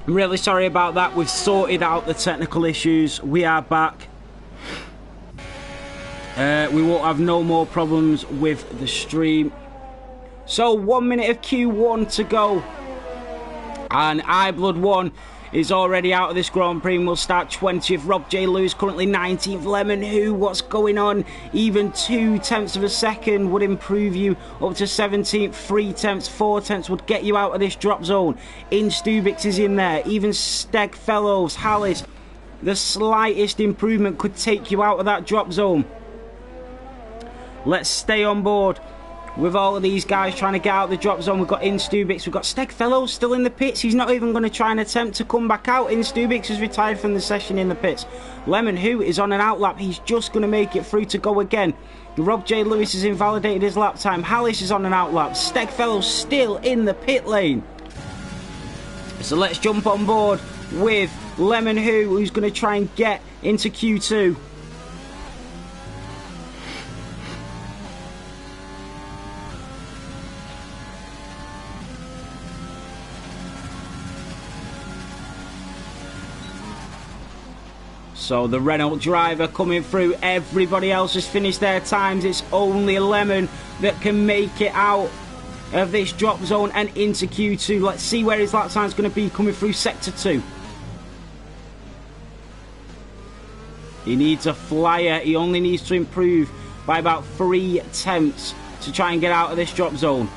I'm really sorry about that. We've sorted out the technical issues. We are back. We won't have no more problems with the stream. So 1 minute of Q1 to go. And iBlood 1 is already out of this Grand Prix. We'll start 20th. Rob J. Lewis currently 19th. Lemon Who, what's going on? Even 0.2 of a second would improve you up to 17th. 0.3, 0.4 would get you out of this drop zone. Stubix is in there. Even Steg Fellows, Hallis, the slightest improvement could take you out of that drop zone. Let's stay on board with all of these guys trying to get out of the drop zone. We've got Stubix, we've got Steg Fellows still in the pits. He's not even going to try and attempt to come back out. Stubix has retired from the session in the pits. Lemon Who is on an outlap. He's just going to make it through to go again. Rob J. Lewis has invalidated his lap time. Hallis is on an outlap. Steg Fellows still in the pit lane. So let's jump on board with Lemon Who, who's going to try and get into Q2. So the Renault driver coming through. Everybody else has finished their times. It's only Lemon that can make it out of this drop zone and into Q2. Let's see where his lap time is going to be coming through Sector 2. He needs a flyer. He only needs to improve by about 0.3 to try and get out of this drop zone.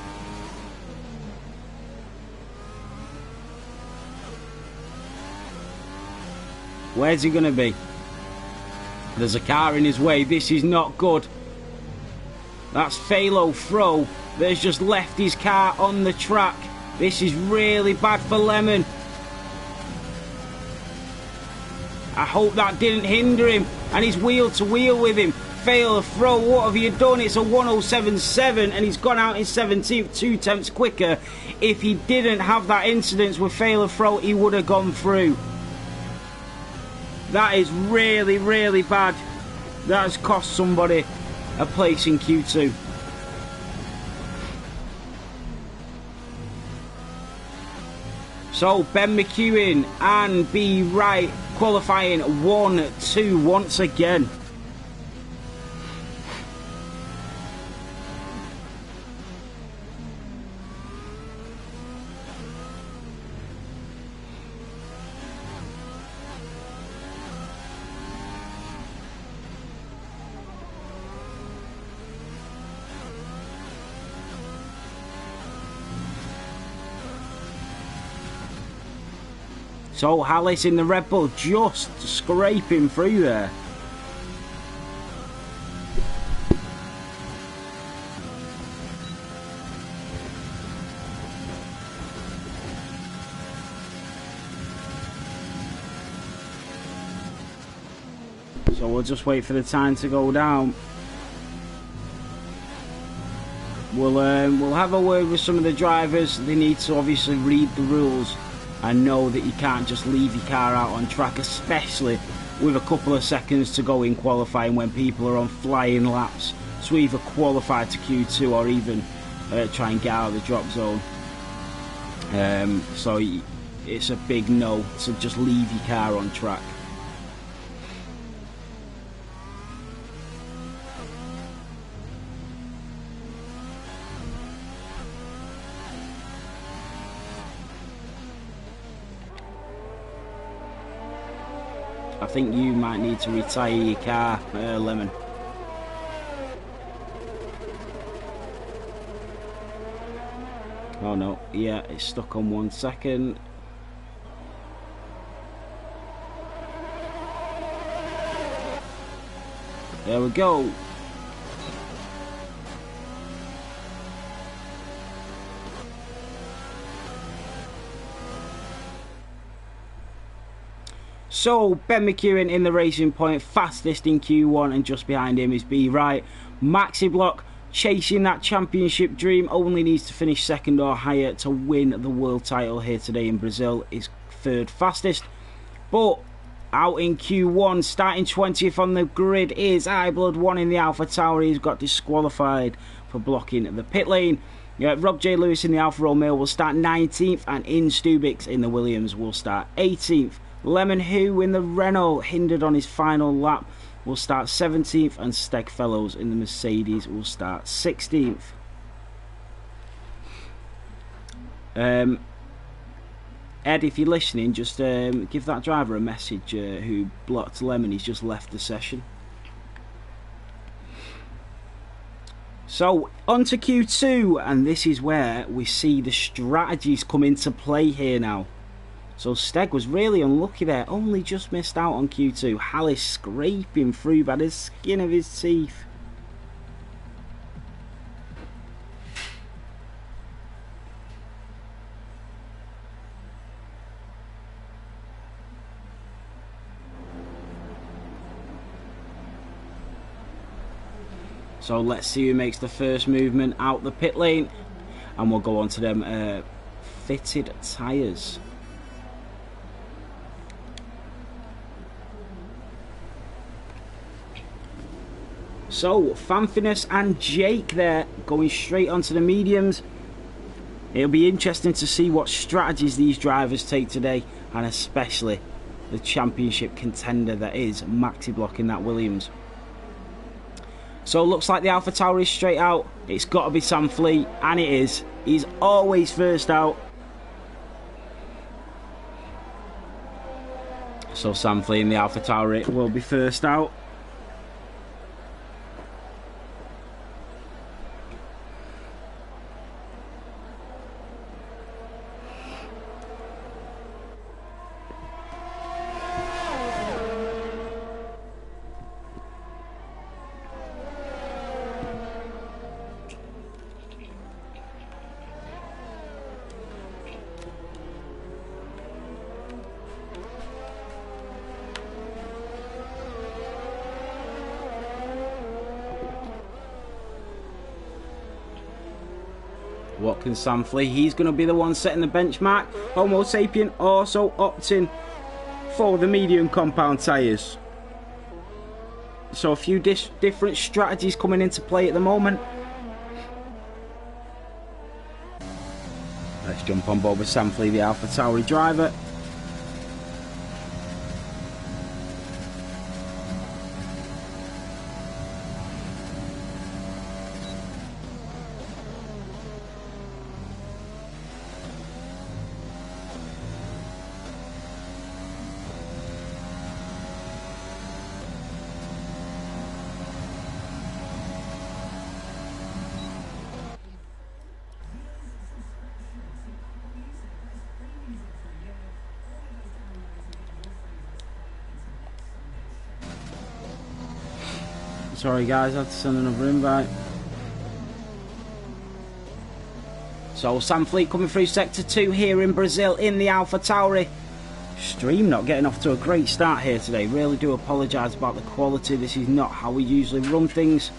Where's he going to be? There's a car in his way. This is not good. That's Phalo Fro that has just left his car on the track. This is really bad for Lemon. I hope that didn't hinder him. And he's wheel to wheel with him. Phalo Fro, what have you done? It's a 107.7 and he's gone out in 17th, 0.2 quicker. If he didn't have that incident with Phalo Fro, he would have gone through. That is really, really bad. That has cost somebody a place in Q2. So Ben McEwen and B Wright qualifying 1-2 once again. So Hallis in the Red Bull just scraping through there. So we'll just wait for the time to go down. We'll have a word with some of the drivers. They need to obviously read the rules and know that you can't just leave your car out on track, especially with a couple of seconds to go in qualifying when people are on flying laps. So either qualify to Q2 or even try and get out of the drop zone. So it's a big no to just leave your car on track. I think you might need to retire your car, Lemon. Oh no, yeah, it's stuck on 1 second. There we go. So Ben McEwen in the Racing Point, fastest in Q1, and just behind him is B Wright. Maxi Block chasing that championship dream, only needs to finish second or higher to win the world title here today in Brazil. Is third fastest, but out in Q1, starting 20th on the grid is iBlood 1 in the Alpha Tower. He's got disqualified for blocking the pit lane. Yeah, Rob J. Lewis in the Alfa Romeo will start 19th, and In Stubix in the Williams will start 18th. Lemon Who in the Renault, hindered on his final lap, will start 17th, and Steg Fellows in the Mercedes will start 16th. Ed, if you're listening, just give that driver a message who blocked Lemon. He's just left the session. So, on to Q2, and this is where we see the strategies come into play here now. So, Steg was really unlucky there, only just missed out on Q2. Hallis scraping through by the skin of his teeth. So let's see who makes the first movement out the pit lane, and we'll go on to them fitted tyres. So Fanfinus and Jake there going straight onto the mediums. It'll be interesting to see what strategies these drivers take today, and especially the championship contender that is Maxi Block in that Williams. So it looks like the AlphaTauri is straight out. It's got to be Sam Fleet, and it is. He's always first out. So Sam Fleet in the AlphaTauri will be first out. What can Sam Fleet? He's going to be the one setting the benchmark. Homo Sapien also opting for the medium compound tyres. So a few different strategies coming into play at the moment. Let's jump on board with Sam Fleet, the AlphaTauri driver. Sorry guys, I have to send another invite. So Sam Fleet coming through sector 2 here in Brazil in the AlphaTauri. Stream not getting off to a great start here today. Really do apologise about the quality. This is not how we usually run things.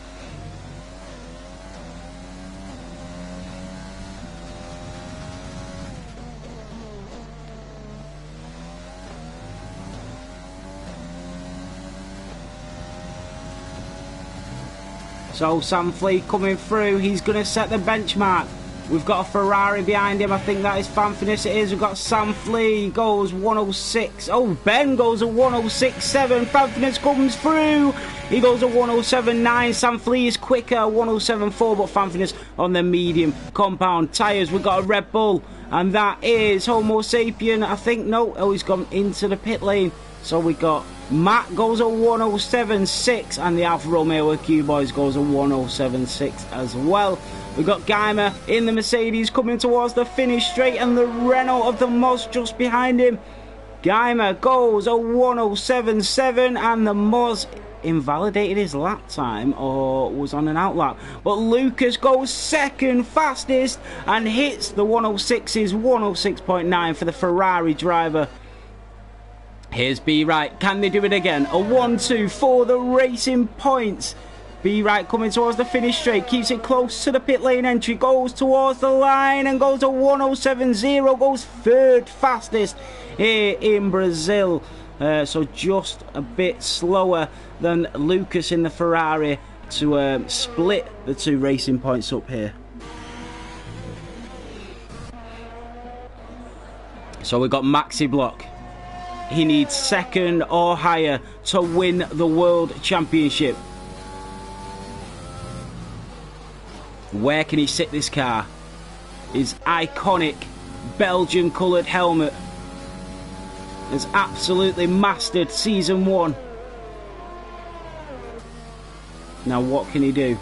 So Sam Fleet coming through, he's going to set the benchmark. We've got a Ferrari behind him, I think that is Fanfinus, it is. We've got Sam Fleet, goes 106. Oh, Ben goes a 106.7. Fanfinus comes through, he goes a 107.9. Sam Fleet is quicker, 107.4, but Fanfinus on the medium compound tyres. We've got a Red Bull, and that is Homo Sapien, I think. No, oh, he's gone into the pit lane. So we got Matt goes a 107.6, and the Alfa Romeo Q Boys goes a 107.6 as well. We've got Geimer in the Mercedes coming towards the finish straight, and the Renault of the Moz just behind him. Geimer goes a 107.7, and the Moz invalidated his lap time or was on an outlap. But Lucas goes second fastest and hits the 106's 106.9 for the Ferrari driver. Here's B Right. Can they do it again? A 1-2 for the Racing Points. B Right coming towards the finish straight. Keeps it close to the pit lane entry. Goes towards the line and goes to 107.0. Goes third fastest here in Brazil. So just a bit slower than Lucas in the Ferrari to split the two Racing Points up here. So we've got Maxi Block. He needs second or higher to win the World Championship. Where can he sit this car? His iconic Belgian coloured helmet has absolutely mastered Season 1. Now what can he do?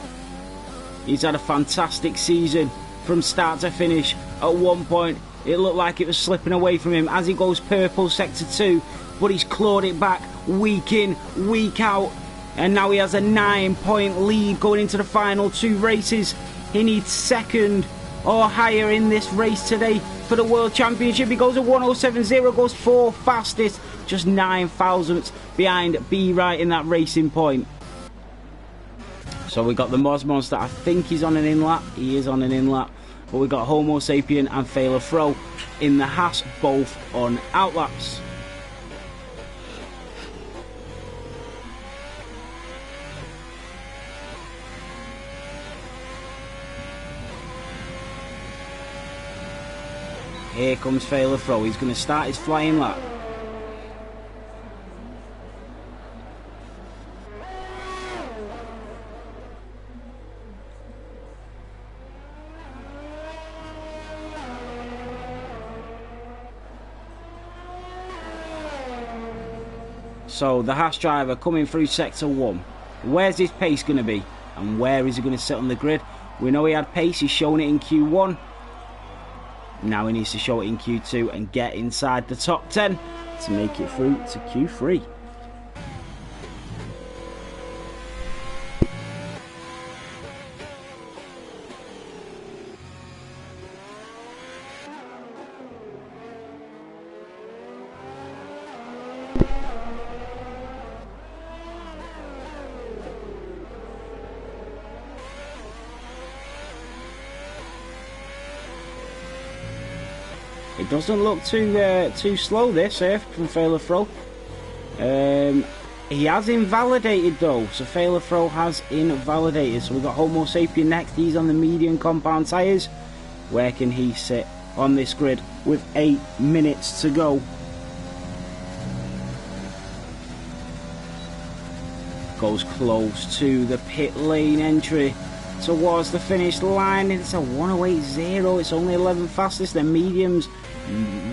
He's had a fantastic season from start to finish. At one point it looked like it was slipping away from him as he goes purple sector 2, but he's clawed it back week in, week out, and now he has a 9-point lead going into the final 2 races. He needs second or higher in this race today for the World Championship. He goes at 1:07.0, goes 4th fastest, just 9 thousandths behind B Right in that racing point. So we got the Moz Monster. I think he's on an in-lap. He is on an in-lap. But we got Homo Sapien and Failer Fro in the Haas, both on outlaps. Here comes Failer Fro. He's going to start his flying lap. So the Haas driver coming through sector 1. Where's his pace going to be? And where is he going to sit on the grid? We know he had pace. He's shown it in Q1. Now he needs to show it in Q2 and get inside the top 10 to make it through to Q3. It doesn't look too slow this from Failer Fro. He has invalidated though, so Failer Fro has invalidated. So we've got Homo Sapien next. He's on the medium compound tyres. Where can he sit on this grid with 8 minutes to go? Goes close to the pit lane entry towards the finish line. It's a 1:08.0. It's only 11 fastest. The mediums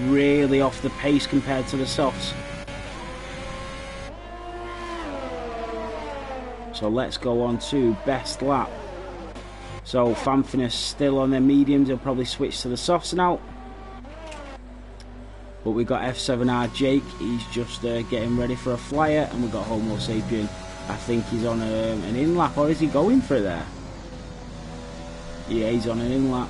really off the pace compared to the softs. So let's go on to best lap. So Fanfinus still on their mediums. He'll probably switch to the softs now. But we got F7R Jake. He's just getting ready for a flyer, and we've got Homo Sapien. I think he's on an in-lap, or is he going for it there? Yeah, he's on an in-lap.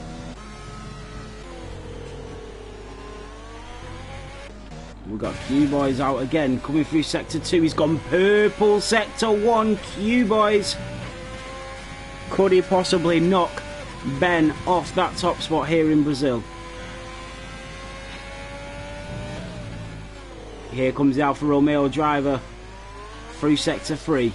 We've got Q-Boys out again, coming through sector 2. He's gone purple sector 1. Q-Boys. Could he possibly knock Ben off that top spot here in Brazil? Here comes the Alfa Romeo driver through sector 3.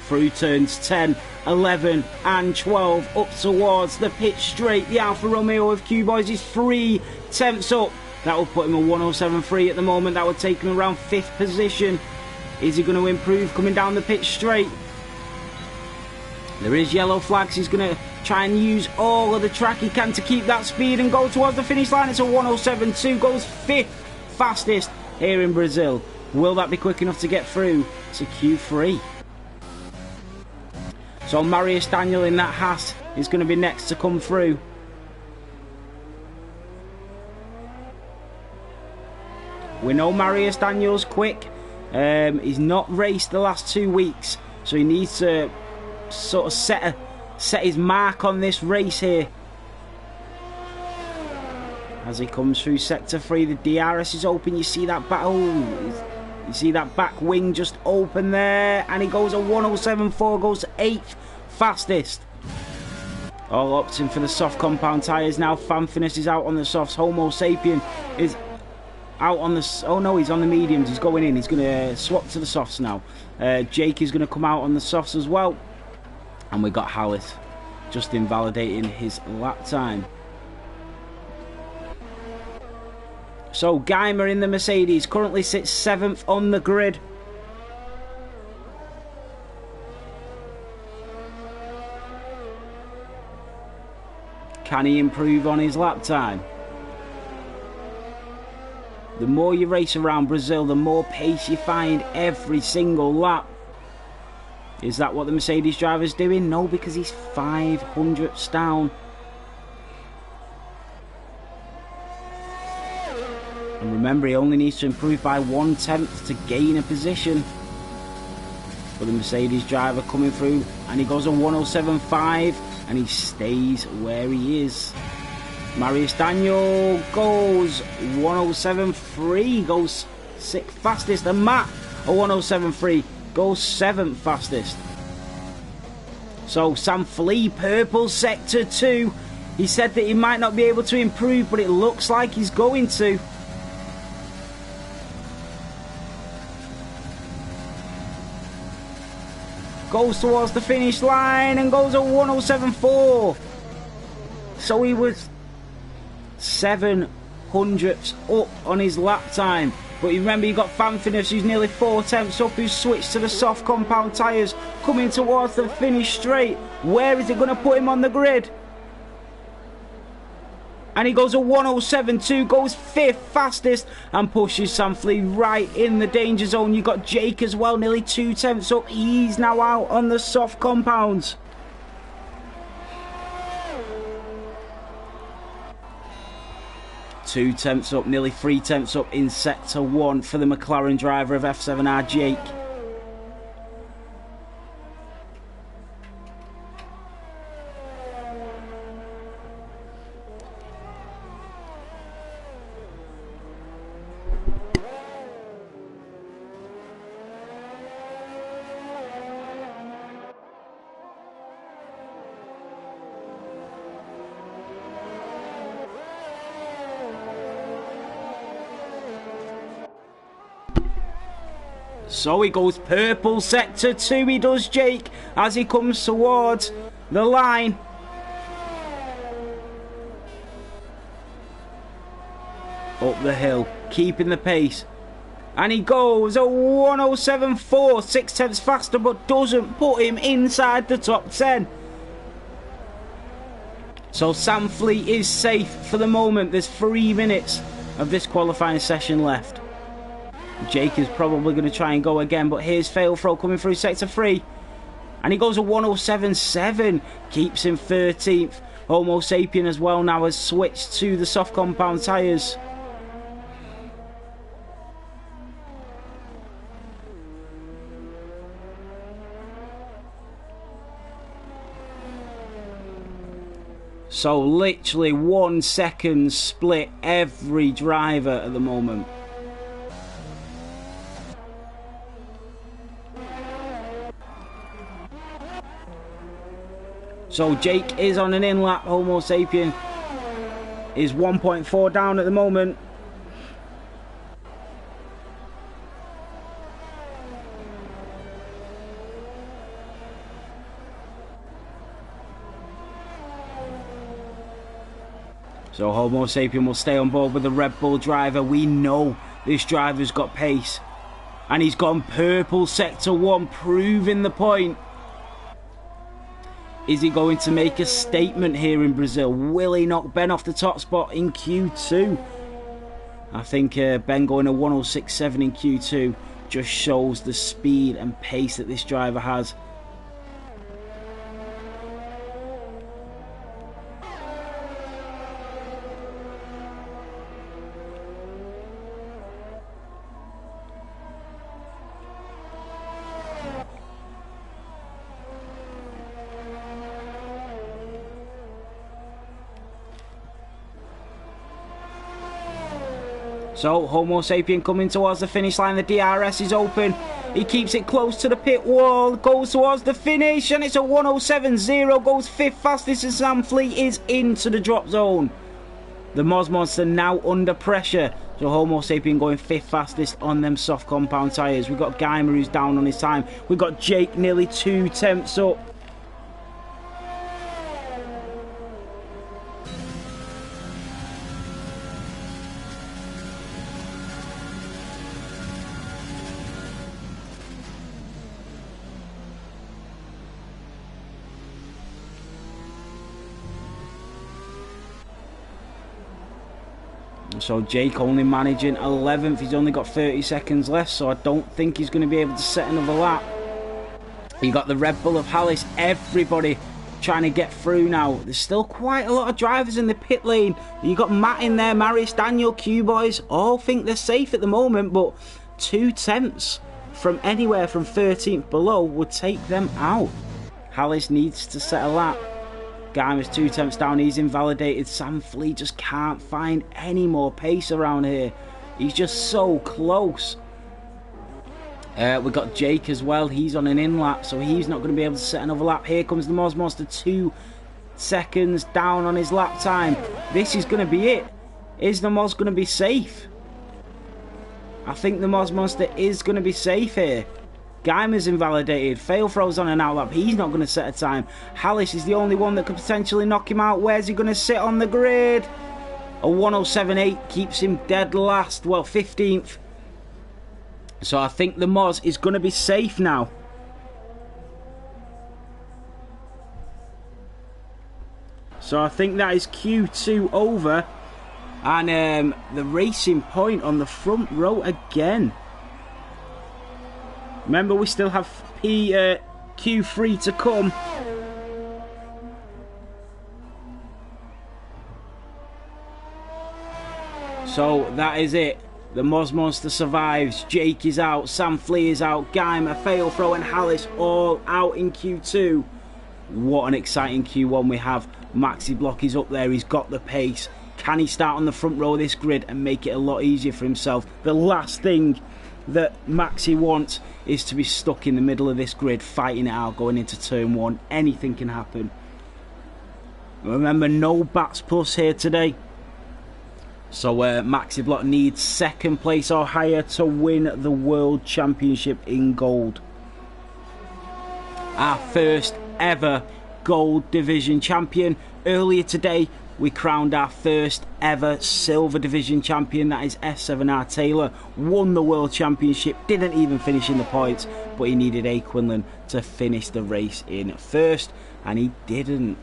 Through turns 10, 11 and 12 up towards the pitch straight. The Alfa Romeo of Q-Boys is 3 tenths up. That will put him at 1:07.3 at the moment. That would take him around 5th position. Is he going to improve coming down the pitch straight? There is yellow flags. He's going to try and use all of the track he can to keep that speed and go towards the finish line. It's a 1:07.2. Goes 5th fastest here in Brazil. Will that be quick enough to get through to Q3? So Marius Daniel in that Haas is going to be next to come through. We know Marius Daniel's quick. He's not raced the last 2 weeks, so he needs to sort of set his mark on this race here. As he comes through sector 3, the DRS is open. You see that back, you see that back wing just open there, and he goes at 1:07.4, goes to 8th fastest. All opting for the soft compound tyres now. Fanfinus is out on the softs. Homo Sapien is out on the... Oh no, he's on the mediums. He's going in. He's going to swap to the softs now. Jake is going to come out on the softs as well. And we got Hallett just invalidating his lap time. So Geimer in the Mercedes currently sits 7th on the grid. Can he improve on his lap time? The more you race around Brazil, the more pace you find every single lap. Is that what the Mercedes driver's doing? No, because he's 500ths down. And remember, he only needs to improve by 1/10 to gain a position. But the Mercedes driver coming through, and he goes a 107.5, and he stays where he is. Marius Daniel goes 107.3, goes 6th fastest, and Matt a 107.3 goes 7th fastest. So Sam Flea, purple sector 2. He said that he might not be able to improve, but it looks like he's going to. Goes towards the finish line and goes a 107.4. So he was 700ths up on his lap time. But you remember, you got Fanfinus, who's nearly 4/10 up, who's switched to the soft compound tyres, coming towards the finish straight. Where is it going to put him on the grid? And he goes a 107.2, goes 5th fastest, and pushes Sam Flea right in the danger zone. You got Jake as well, nearly 2/10 up. He's now out on the soft compounds. Two tenths up, nearly 3/10 up in sector 1 for the McLaren driver of F7R, Jake. So he goes purple sector 2, he does, Jake, as he comes towards the line. Up the hill, keeping the pace. And he goes a 107.4, 6/10 faster, but doesn't put him inside the top 10. So Sam Flea is safe for the moment. There's 3 minutes of this qualifying session left. Jake is probably going to try and go again, but here's Fail Throw coming through sector 3. And he goes a 107.7, keeps him 13th. Homo Sapien as well now has switched to the soft compound tyres. So literally 1 second split every driver at the moment. So Jake is on an in-lap. Homo Sapien is 1.4 down at the moment. So Homo Sapien will stay on board with the Red Bull driver. We know this driver's got pace. And he's gone purple sector 1, proving the point. Is he going to make a statement here in Brazil? Will he knock Ben off the top spot in Q2? I think Ben going a 106.7 in Q2 just shows the speed and pace that this driver has. So Homo Sapien coming towards the finish line. The DRS is open. He keeps it close to the pit wall. Goes towards the finish, and it's a 107.0. Goes 5th fastest, and Sam Flea is into the drop zone. The Moz Monster now under pressure. So Homo Sapien going 5th fastest on them soft compound tyres. We've got Geimer who's down on his time. We've got Jake nearly 2 tenths up. So Jake only managing 11th. He's only got 30 seconds left, so I don't think he's going to be able to set another lap. You got the Red Bull of Hallis. Everybody trying to get through now. There's still quite a lot of drivers in the pit lane. You got Matt in there, Marius, Daniel, Q-Boys. All think they're safe at the moment, but 2 tenths from anywhere from 13th below would take them out. Hallis needs to set a lap. Geimer's 2 tenths down, he's invalidated. Sam Flea just can't find any more pace around here. He's just so close. We've got Jake as well, he's on an in lap, so he's not going to be able to set another lap. Here comes the Moz Monster, 2 seconds down on his lap time. This is going to be it. Is the Moz going to be safe? I think the Moz Monster is going to be safe here. Geimer's invalidated. Fail throws on an outlap. He's not going to set a time. Hallis is the only one that could potentially knock him out. Where's he going to sit on the grid? A 107.8 keeps him dead last. Well, 15th. So I think the Moz is going to be safe now. So I think that is Q2 over. And the Racing Point on the front row again. Remember, we still have Q3 to come. So that is it. The Moz Monster survives. Jake is out. Sam Flea is out. Geimer, Fail Throw and Hallis all out in Q2. What an exciting Q1 we have. Maxi Block is up there. He's got the pace. Can he start on the front row of this grid and make it a lot easier for himself? The last thing that Maxi wants is to be stuck in the middle of this grid fighting it out going into turn 1. Anything can happen. Remember, no bats plus here today. So Maxi Block needs 2nd place or higher to win the World Championship in gold. Our first ever gold division champion. Earlier today we crowned our first ever silver division champion. That is S7R Taylor. Won the world championship. Didn't even finish in the points, but he needed A. Quinlan to finish the race in first, and he didn't.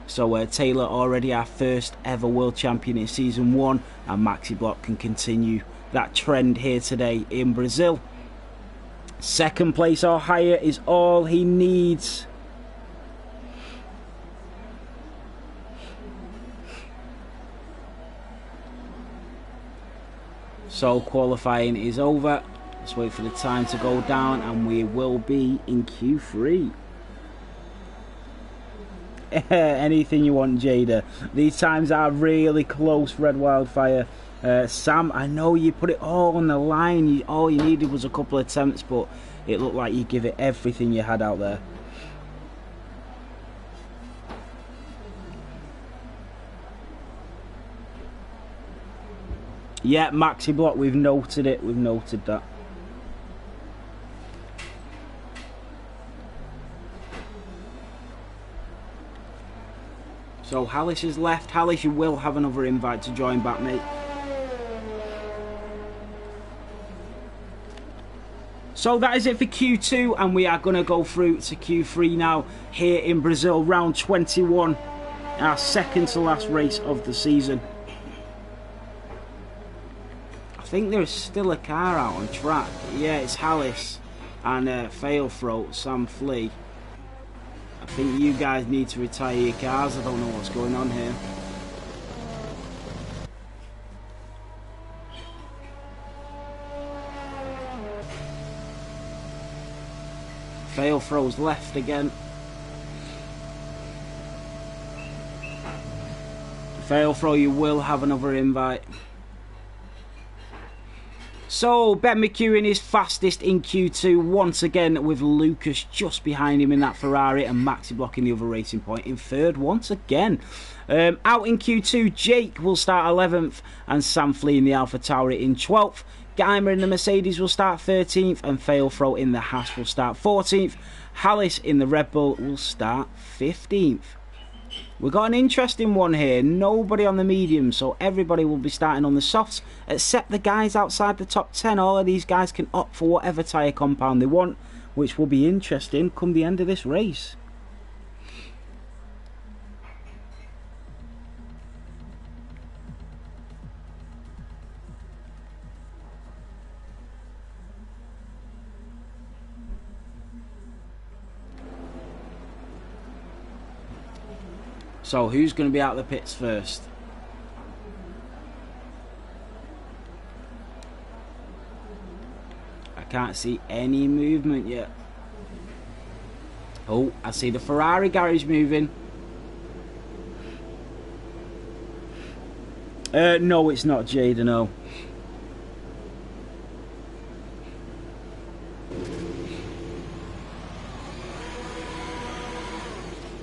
So Taylor already our first ever world champion in season 1, and Maxi Block can continue that trend here today in Brazil. 2nd place or higher is all he needs. So qualifying is over. Let's wait for the time to go down and we will be in Q3. Anything you want, Jada. These times are really close, Red Wildfire. Sam, I know you put it all on the line. All you needed was a couple of attempts, but it looked like you give it everything you had out there. Yeah, Maxi Block, we've noted it. We've noted that. So Hallis is left. Hallis, you will have another invite to join back, mate. So that is it for Q2, and we are going to go through to Q3 now here in Brazil, round 21, our 2nd to last race of the season. I think there is still a car out on track. Yeah, it's Hallis and Fail Throw, Sam Flea. I think you guys need to retire your cars. I don't know what's going on here. Fail Throw's left again. Fail Throw, you will have another invite. So, Ben McEwen is fastest in Q2 once again, with Lucas just behind him in that Ferrari and Maxi Block in the other Racing Point in third once again. Out in Q2, Jake will start 11th and Sam Flea in the Alpha Tauri in 12th. Geimer in the Mercedes will start 13th and Failthrow in the Haas will start 14th. Hallis in the Red Bull will start 15th. We've got an interesting one here. Nobody on the medium, so everybody will be starting on the softs, except the guys outside the top 10. All of these guys can opt for whatever tyre compound they want, which will be interesting come the end of this race. So, who's going to be out of the pits first? I can't see any movement yet. Oh, I see the Ferrari garage moving. No, it's not Jaden, no.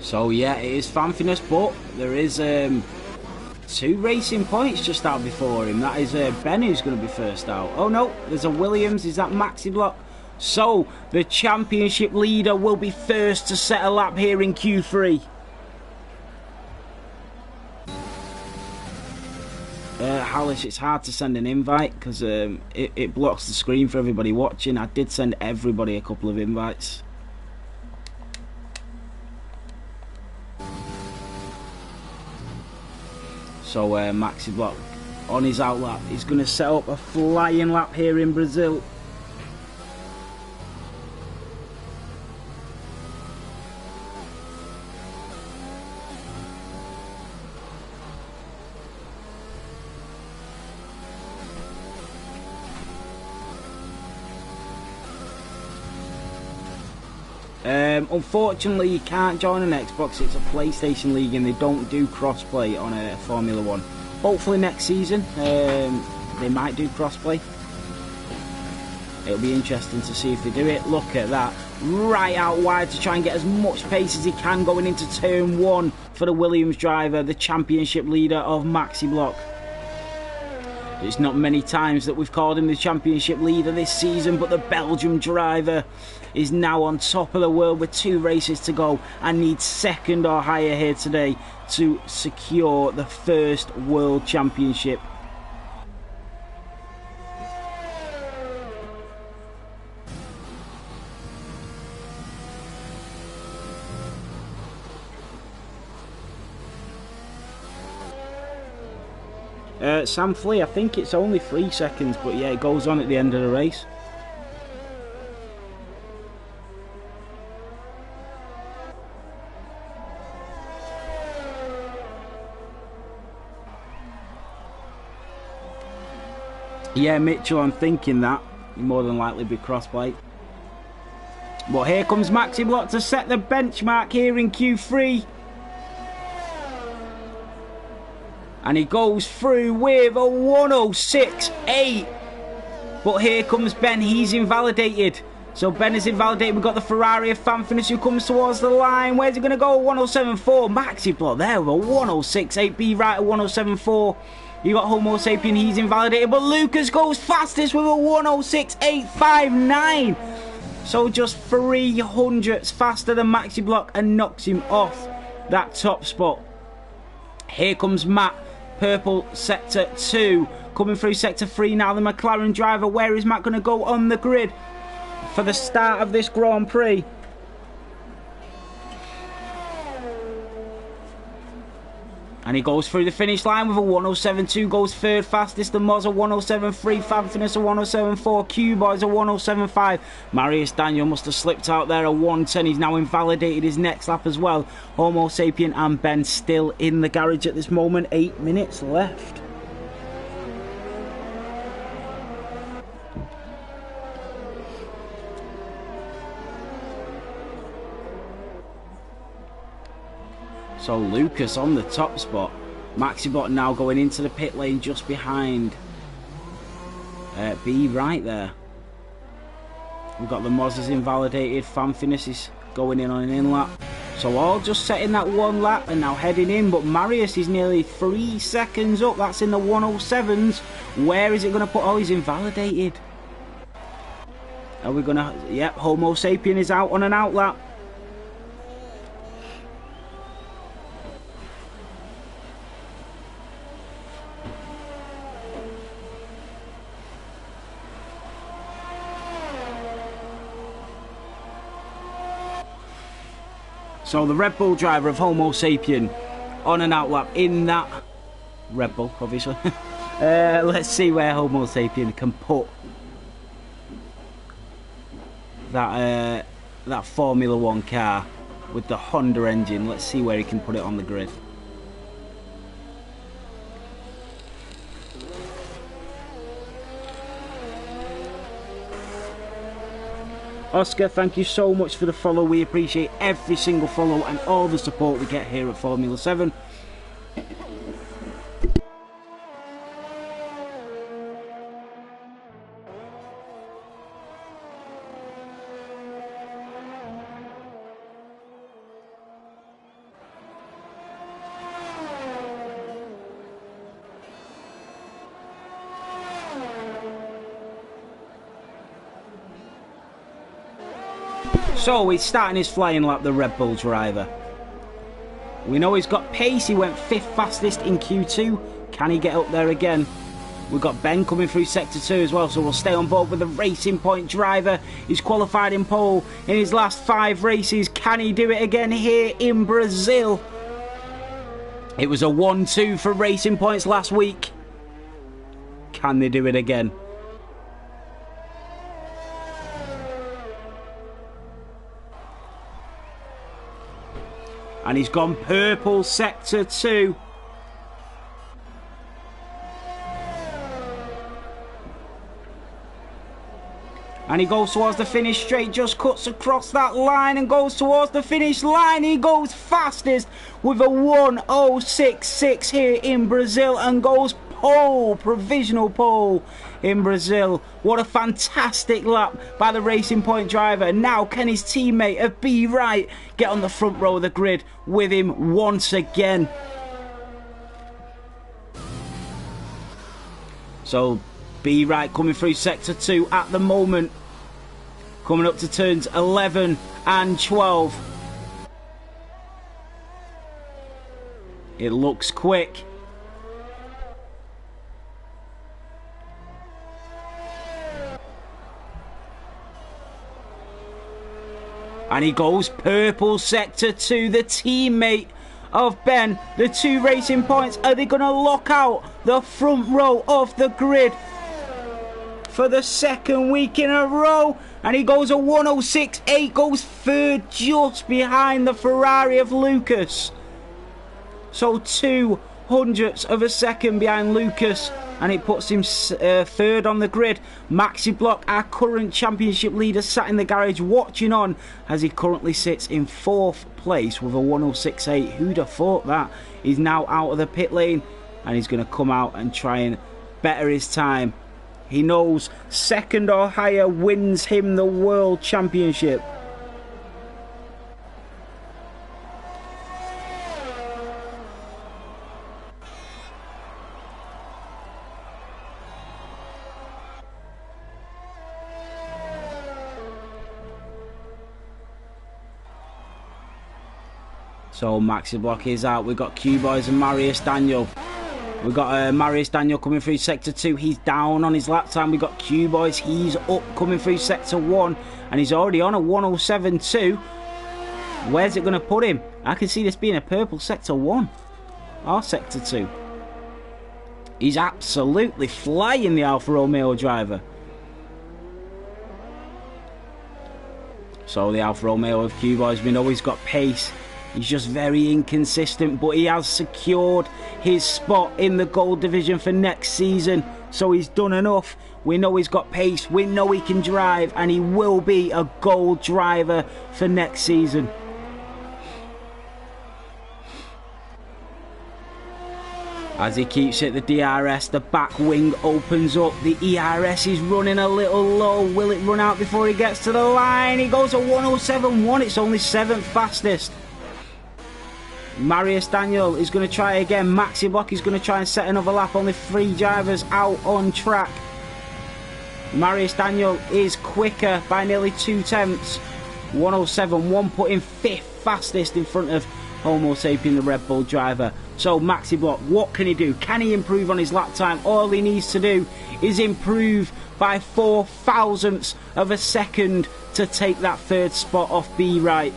So yeah, it is Fanfinus, but there is 2 Racing Points just out before him. That is Ben who's going to be first out. Oh no, there's a Williams. Is that Maxi Block? So the championship leader will be first to set a lap here in Q3. Hallis, it's hard to send an invite because it blocks the screen for everybody watching. I did send everybody a couple of invites. So Maxi Block on his out lap. He's going to set up a flying lap here in Brazil. Unfortunately, you can't join an Xbox. It's a PlayStation League and they don't do crossplay on a Formula 1. Hopefully next season they might do crossplay. It'll be interesting to see if they do it. Look at that. Right out wide to try and get as much pace as he can going into turn 1 for the Williams driver, the championship leader of Maxi Block. It's not many times that we've called him the championship leader this season, but the Belgium driver is now on top of the world with 2 races to go and needs second or higher here today to secure the first world championship. Sam Flea, I think it's only 3 seconds, but yeah, it goes on at the end of the race. Yeah, Mitchell, I'm thinking that. He'll more than likely be crossplay. But here comes Maxi Block to set the benchmark here in Q3. And he goes through with a 106.8. But here comes Ben, he's invalidated. So Ben is invalidated. We've got the Ferrari of Fanfinus who comes towards the line. Where's he going to go? 107.4. Maxi Block there with a 106.8. B right at 107.4. You got Homo Sapien, he's invalidated. But Lucas goes fastest with a 106.859. So just 300ths faster than Maxi Block and knocks him off that top spot. Here comes Matt. Purple sector 2 coming through sector 3 now. The McLaren driver, where is Matt going to go on the grid for the start of this Grand Prix? And he goes through the finish line with a 107.2, goes third fastest. The Moz a 107.3, Fanfinus a 107.4, Q-Boys a 107.5. Marius Daniel must have slipped out there a 110. He's now invalidated his next lap as well. Homo Sapien and Ben still in the garage at this moment. 8 minutes left. So Lucas on the top spot. Maxi Block now going into the pit lane just behind Be right there. We've got the Mozzers invalidated. Fanfinus is going in on an in lap. So all just setting that one lap and now heading in. But Marius is nearly 3 seconds up. That's in the 107s. Where is it going to put? Oh, he's invalidated. Are we going to... Yep, Homo Sapien is out on an out lap. So the Red Bull driver of Homo Sapien on an outlap in that Red Bull, obviously. Let's see where Homo Sapien can put that Formula 1 car with the Honda engine. Let's see where he can put it on the grid. Oscar, thank you so much for the follow. We appreciate every single follow and all the support we get here at Formula 7. So he's starting his flying lap, the Red Bull driver. We know he's got pace. He went 5th fastest in Q2. Can he get up there again? We've got Ben coming through Sector 2 as well, so we'll stay on board with the Racing Point driver. He's qualified in pole in his last 5 races. Can he do it again here in Brazil? It was a 1-2 for Racing Points last week. Can they do it again? And he's gone purple, Sector 2. And he goes towards the finish straight, just cuts across that line and goes towards the finish line. He goes fastest with a 1:06.6 here in Brazil and goes pole, provisional pole in Brazil. What a fantastic lap by the Racing Point driver. Now can his teammate of Be Right get on the front row of the grid with him once again? So Be Right coming through Sector 2 at the moment, coming up to turns 11 and 12. It looks quick. And he goes purple, Sector 2, the teammate of Ben. The 2 Racing Points, are they going to lock out the front row of the grid for the 2nd week in a row? And he goes a 1:06.8, goes 3rd just behind the Ferrari of Lucas. So 0.02 of a second behind Lucas, and it puts him 3rd on the grid. Maxi Block, our current championship leader, sat in the garage watching on as he currently sits in 4th place with a 1:06.8. Who'd have thought that? He's now out of the pit lane and he's going to come out and try and better his time. He knows 2nd or higher wins him the World Championship. So Maxi Block is out. We've got Q-Boys and Marius Daniel. We've got Marius Daniel coming through Sector 2. He's down on his lap time. We've got Q-Boys. He's up coming through Sector 1. And he's already on a 1:07.2. Where's it going to put him? I can see this being a purple Sector 1. Or Sector 2. He's absolutely flying, the Alfa Romeo driver. So the Alfa Romeo of Q-Boys, we know he's got pace. He's just very inconsistent, but he has secured his spot in the gold division for next season. So he's done enough. We know he's got pace. We know he can drive, and he will be a gold driver for next season. As he keeps it, the DRS, the back wing opens up. The ERS is running a little low. Will it run out before he gets to the line? He goes at 107.1. It's only 7th fastest. Marius Daniel is going to try again. Maxi Block is going to try and set another lap. Only 3 drivers out on track. Marius Daniel is quicker by nearly 2 tenths. 107.1, putting 5th fastest in front of Homo Sapien, the Red Bull driver. So Maxi Block, what can he do? Can he improve on his lap time? All he needs to do is improve by 4 thousandths of a second to take that 3rd spot off B Right.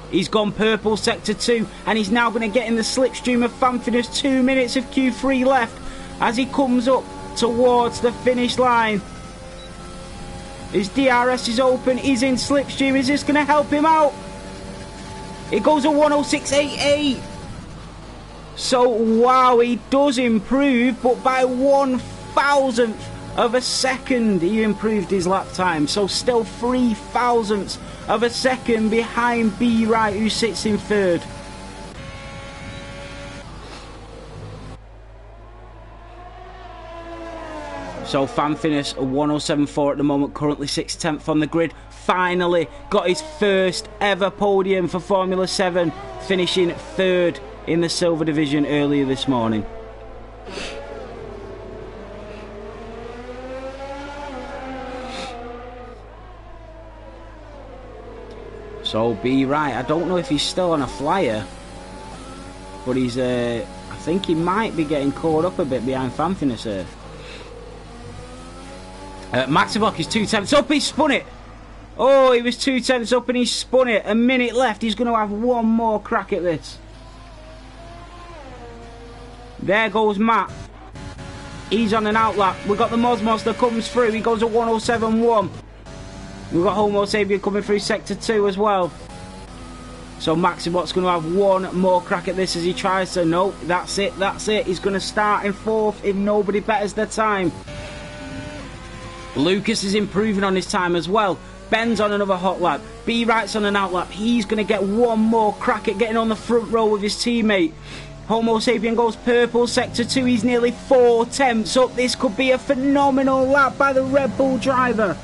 He's gone purple sector 2 and he's now going to get in the slipstream of Fanfinus. 2 minutes of Q3 left as he comes up towards the finish line. His DRS is open, he's in slipstream. Is this going to help him out? It goes at 106.88. So wow, he does improve, but by 1 thousandth of a second he improved his lap time. So still 3 thousandths of a second behind B Right, who sits in 3rd. So Fanfinus, a 107.4 at the moment, currently 6th, 10th on the grid. Finally got his first ever podium for Formula 7, finishing 3rd in the Silver Division earlier this morning. So B Right, I don't know if he's still on a flyer, but he's, I think he might be getting caught up a bit behind Fanfinus here. Maxi Block is 2 tenths up, he spun it. Oh, he was 2 tenths up and he spun it. A minute left, he's going to have one more crack at this. There goes Matt. He's on an outlap. We've got the Mosmos that comes through. He goes at 107.1. We've got Homo Sapien coming through sector 2 as well. So Maxi Block's going to have one more crack at this as he tries to... No, that's it, that's it. He's going to start in 4th if nobody betters their time. Lucas is improving on his time as well. Ben's on another hot lap. B Right's on an outlap. He's going to get one more crack at getting on the front row with his teammate. Homo Sapien goes purple, sector 2. He's nearly 4 tenths up. This could be a phenomenal lap by the Red Bull driver.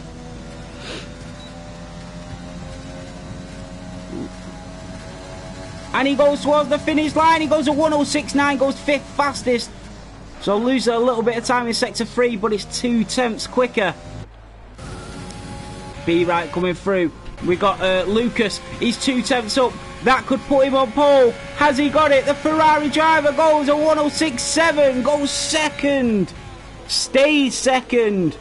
And he goes towards the finish line. He goes at 106.9, goes 5th fastest. So loses a little bit of time in sector 3, but it's 2 tenths quicker. B Right coming through. We got Lucas. He's 2 tenths up. That could put him on pole. Has he got it? The Ferrari driver goes at 106.7. Goes second. Stays second.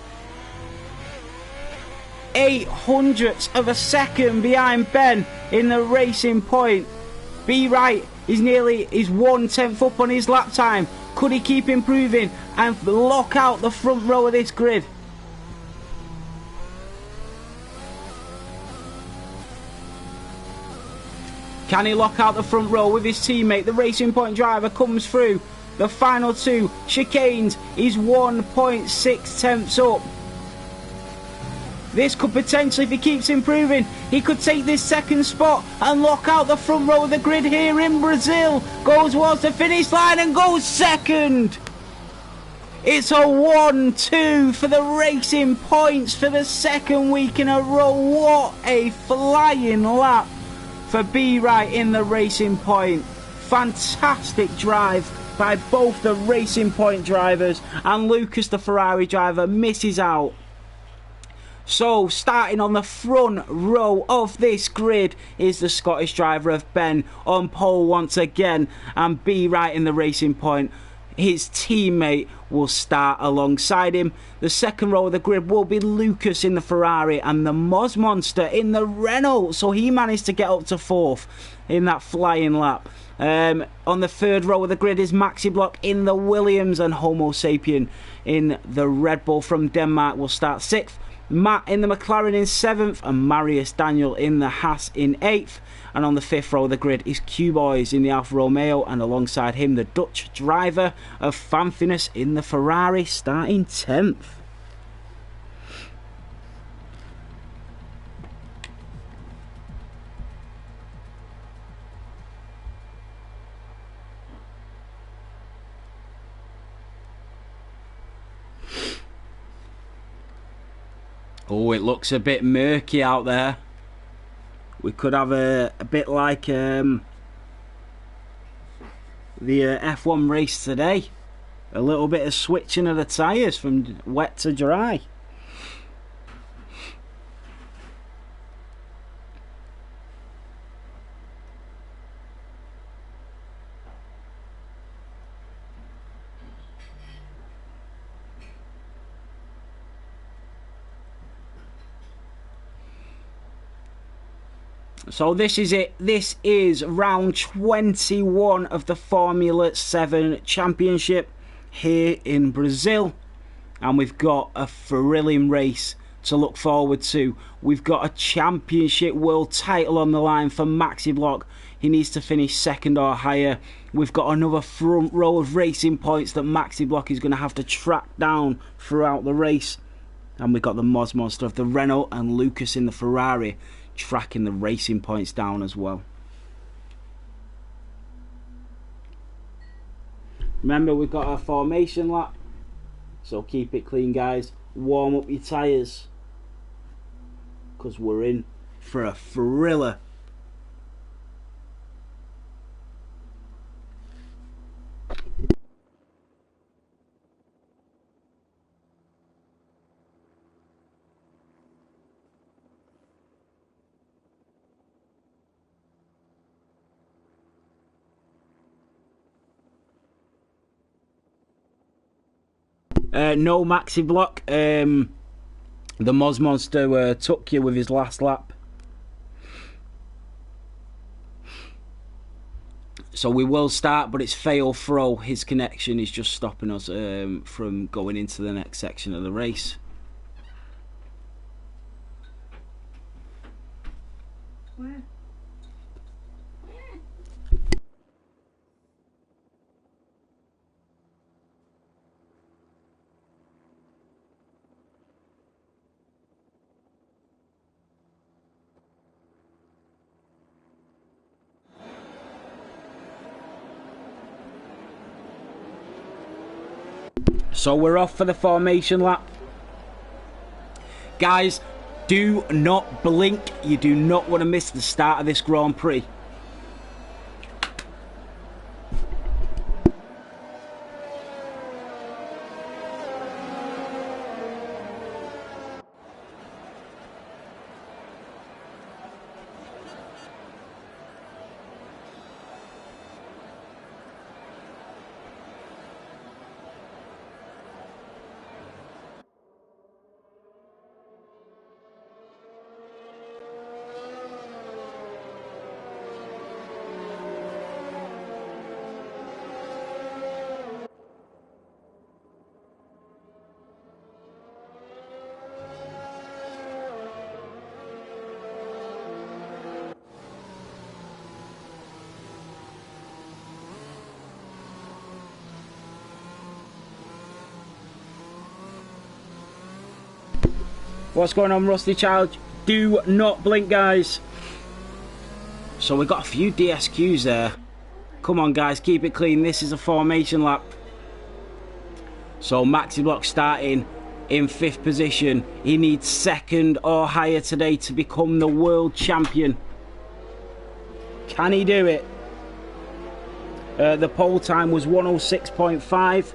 800ths of a second behind Ben in the racing point. B Right is nearly 1 tenth up on his lap time. Could he keep improving and lock out the front row of this grid? Can he lock out the front row with his teammate? The Racing Point driver comes through. The final 2 chicanes. He's 1.6 tenths up. This could potentially, if he keeps improving, he could take this 2nd spot and lock out the front row of the grid here in Brazil. Goes towards the finish line and goes 2nd. It's a 1-2 for the Racing Points for the 2nd week in a row. What a flying lap for B Right in the Racing Point. Fantastic drive by both the Racing Point drivers, and Lucas, the Ferrari driver, misses out. So starting on the front row of this grid is the Scottish driver of Ben on pole once again, and B Right in the Racing Point. His teammate will start alongside him. The 2nd row of the grid will be Lucas in the Ferrari and the Moz Monster in the Renault. So he managed to get up to 4th in that flying lap. On the 3rd row of the grid is Maxi Block in the Williams, and Homo Sapien in the Red Bull from Denmark will start 6th. Matt in the McLaren in 7th, and Marius Daniel in the Haas in 8th. And on the 5th row of the grid is Q-Boys in the Alfa Romeo, and alongside him the Dutch driver of Fanfinus in the Ferrari, starting 10th. Oh, it looks a bit murky out there. We could have a bit like the F1 race today. A little bit of switching of the tyres from wet to dry. So this is it. This is round 21 of the Formula 7 Championship here in Brazil. And we've got a thrilling race to look forward to. We've got a championship world title on the line for Maxi Block. He needs to finish second or higher. We've got another front row of racing points that Maxi Block is going to have to track down throughout the race. And we've got the Moz Monster of the Renault and Lucas in the Ferrari tracking the racing points down as well. Remember, we've got our formation lap, so keep it clean, guys. Warm up your tyres, because we're in for a thriller. No Maxi Block. The Moz Monster took you with his last lap. So we will start, but it's fail throw. His connection is just stopping us from going into the next section of the race. Where? So we're off for the formation lap. Guys, do not blink. You do not want to miss the start of this Grand Prix. What's going on, Rusty Child? Do not blink, guys. So we've got a few DSQs there. Come on, guys, keep it clean. This is a formation lap. So Maxi Block starting in 5th position. He needs 2nd or higher today to become the world champion. Can he do it? The pole time was 106.5.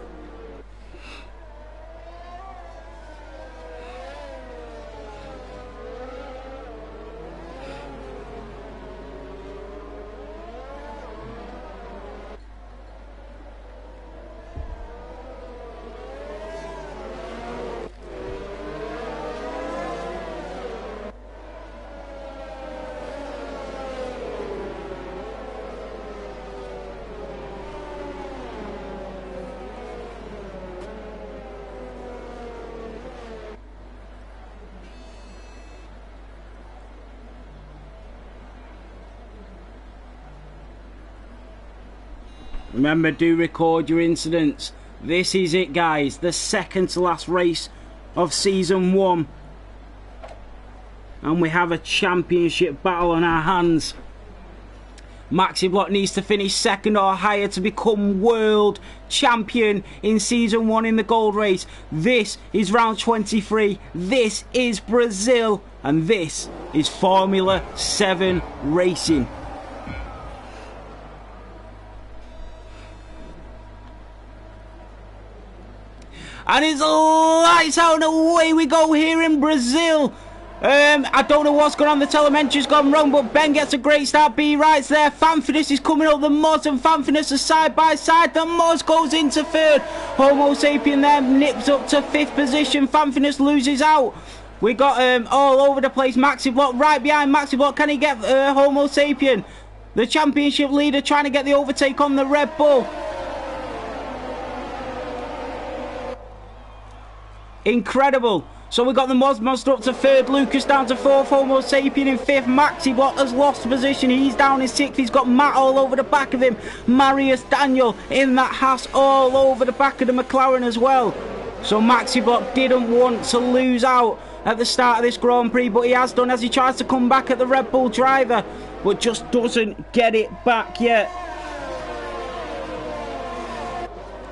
Remember, do record your incidents. This is it, guys. The second to last race of season 1. And we have a championship battle on our hands. Maxi Block needs to finish second or higher to become world champion in season 1 in the gold race. This is round 23. This is Brazil. And this is Formula 7 racing. And it's lights out and away we go here in Brazil. I don't know what's going on. The telemetry's gone wrong, but Ben gets a great start. B Right's there. Fanfinus is coming up. The Moz and Fanfinus are side by side. The Moz goes into third. Homo Sapien there nips up to 5th position. Fanfinus loses out. We got all over the place. Maxi Block right behind Maxi Block. Can he get Homo Sapien? The championship leader trying to get the overtake on the Red Bull. Incredible. So we got the Moz Monster up to 3rd, Lucas down to 4th, Homo Sapien in 5th, Maxi Block has lost position, he's down in 6th, he's got Matt all over the back of him, Marius Daniel in that Haas all over the back of the McLaren as well. So Maxi Block didn't want to lose out at the start of this Grand Prix, but he has done as he tries to come back at the Red Bull driver, but just doesn't get it back yet.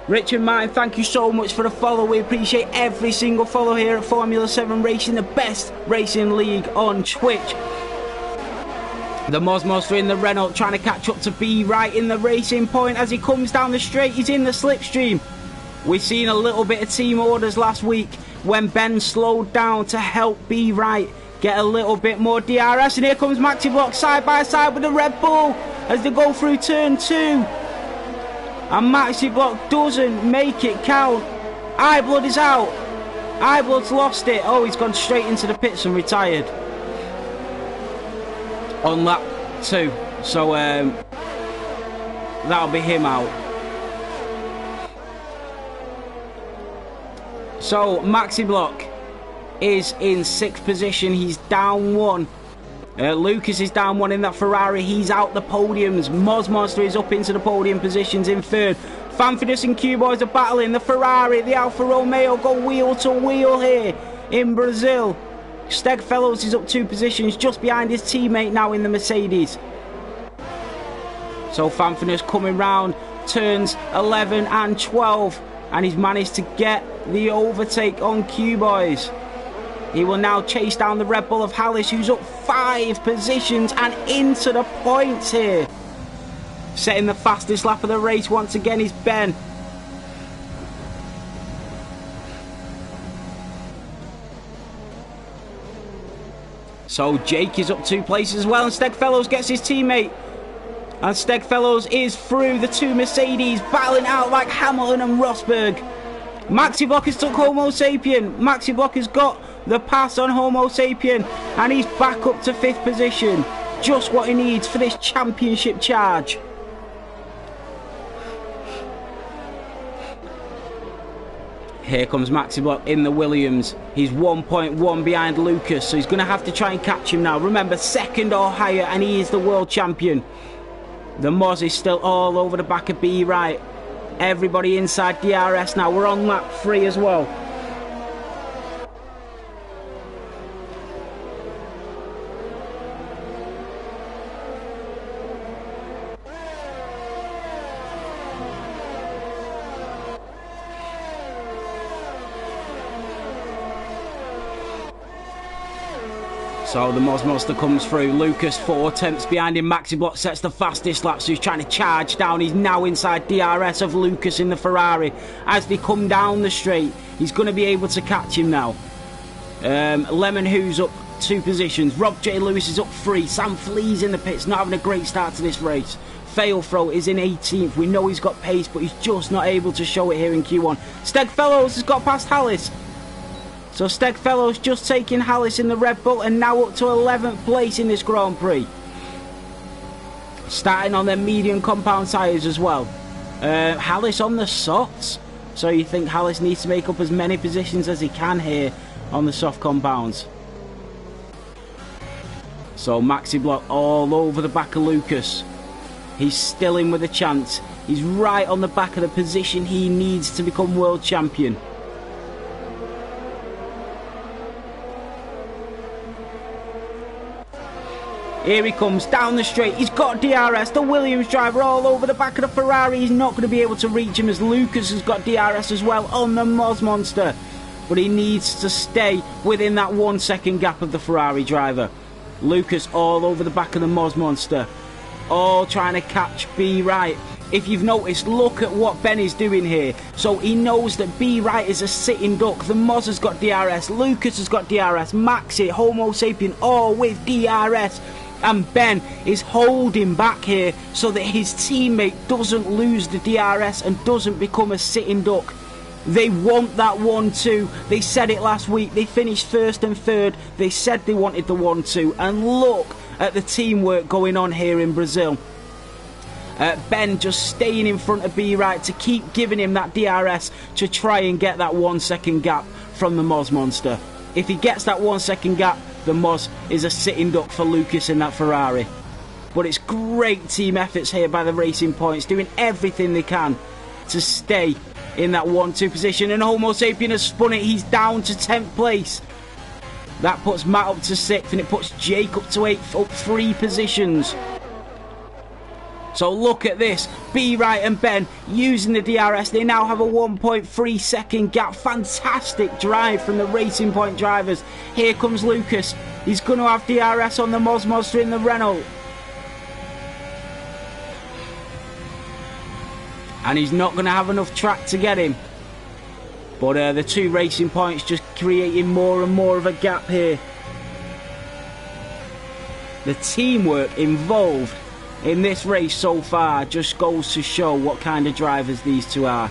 Richard Martin, thank you so much for the follow. We appreciate every single follow here at Formula 7 Racing, the best racing league on Twitch. The Moz Monster in the Renault trying to catch up to B Right in the racing point as he comes down the straight. He's in the slipstream. We've seen a little bit of team orders last week when Ben slowed down to help B Right get a little bit more DRS. And here comes Maxi Block side by side with the Red Bull as they go through turn 2. And Maxi Block doesn't make it count. Iblood is out. Iblood's lost it. Oh, he's gone straight into the pits and retired on lap 2. So that'll be him out. So Maxi Block is in 6th position. He's down 1. Lucas is down 1 in that Ferrari. He's out the podiums. Moz Monster is up into the podium positions in 3rd. Fanfinus and Q-Boys are battling. The Ferrari, the Alfa Romeo go wheel to wheel here in Brazil. Stegfellows is up 2 positions just behind his teammate now in the Mercedes. So Fanfinus coming round turns 11 and 12 and he's managed to get the overtake on Q-Boys. He will now chase down the Red Bull of Hallis, who's up 5 positions and into the points here. Setting the fastest lap of the race once again is Ben. So Jake is up 2 places as well, and Stegfellows gets his teammate. And Stegfellows is through the 2 Mercedes, battling out like Hamilton and Rosberg. Maxi Block has took Homo Sapien. Maxi Block has got the pass on Homo Sapien and he's back up to 5th position. Just what he needs for this championship charge. Here comes Maxi Block in the Williams. He's 1.1 behind Lucas, so he's going to have to try and catch him now. Remember, 2nd or higher and he is the world champion. The Moz is still all over the back of B Right. Everybody inside DRS now. We're on lap 3 as well. So the Moz Monster comes through. Lucas 4 attempts behind him. Maxi Block sets the fastest lap, so he's trying to charge down. He's now inside DRS of Lucas in the Ferrari. As they come down the straight, he's going to be able to catch him now. Lemon Who's up 2 positions. Rob J. Lewis is up 3. Sam Flea's in the pits, not having a great start to this race. Failthrow is in 18th. We know he's got pace, but he's just not able to show it here in Q1. Stegfellows has got past Hallis. So Stegfellows just taking Hallis in the Red Bull and now up to 11th place in this Grand Prix. Starting on their medium compound tyres as well. Hallis on the softs. So you think Hallis needs to make up as many positions as he can here on the soft compounds. So Maxi Block all over the back of Lucas. He's still in with a chance. He's right on the back of the position he needs to become world champion. Here he comes down the straight. He's got DRS. The Williams driver all over the back of the Ferrari. He's not going to be able to reach him as Lucas has got DRS as well on the Moz Monster. But he needs to stay within that 1 second gap of the Ferrari driver. Lucas all over the back of the Moz Monster. All trying to catch B Wright. If you've noticed, look at what Ben is doing here. So he knows that B Wright is a sitting duck. The Moz has got DRS. Lucas has got DRS. Maxi, Homo Sapien, all with DRS. And Ben is holding back here so that his teammate doesn't lose the DRS and doesn't become a sitting duck. They want that 1-2. They said it last week. They finished first and third. They said they wanted the 1-2. And look at the teamwork going on here in Brazil. Ben just staying in front of B Wright to keep giving him that DRS to try and get that 1 second gap from the Moz Monster. If he gets that 1 second gap, the Moz is a sitting duck for Lucas in that Ferrari. But it's great team efforts here by the Racing Points, doing everything they can to stay in that 1-2 position. And Homo Sapien has spun it. He's down to 10th place. That puts Matt up to 6th, and it puts Jake up to 8th, up 3 positions. So look at this. B Wright and Ben using the DRS. They now have a 1.3 second gap. Fantastic drive from the Racing Point drivers. Here comes Lucas. He's going to have DRS on the Moz Monster in the Renault. And he's not going to have enough track to get him. But the 2 Racing Points just creating more and more of a gap here. The teamwork involved in this race so far just goes to show what kind of drivers these two are.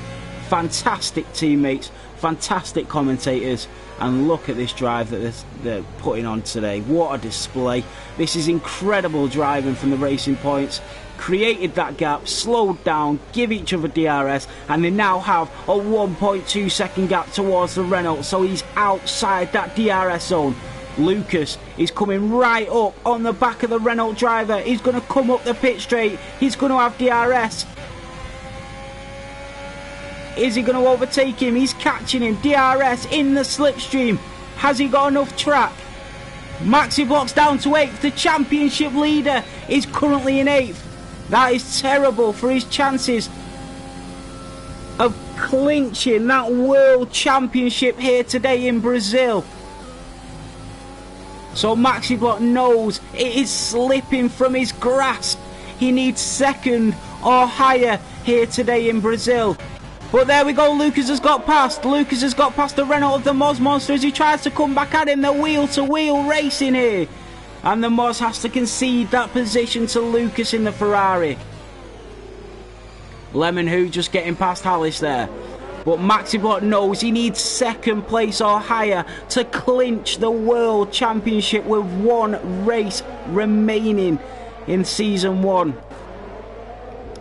Fantastic teammates, fantastic commentators, and look at this drive that they're putting on today. What a display. This is incredible driving from the Racing Points. Created that gap, slowed down, give each other DRS, and they now have a 1.2 second gap towards the Renault, so he's outside that DRS zone. Lucas is coming right up on the back of the Renault driver. He's going to come up the pit straight. He's going to have DRS. Is he going to overtake him? He's catching him. DRS in the slipstream. Has he got enough track? Maxi Block's down to 8th. The championship leader is currently in 8th. That is terrible for his chances of clinching that World Championship here today in Brazil. So Maxi Block knows it is slipping from his grasp. He needs 2nd or higher here today in Brazil. But there we go, Lucas has got past. Lucas has got past the Renault of the Moz Monster as he tries to come back at him. They're wheel-to-wheel racing here. And the Moz has to concede that position to Lucas in the Ferrari. Lemon Who just getting past Hallis there. But Maxi Block knows he needs 2nd place or higher to clinch the World Championship with 1 race remaining in Season 1.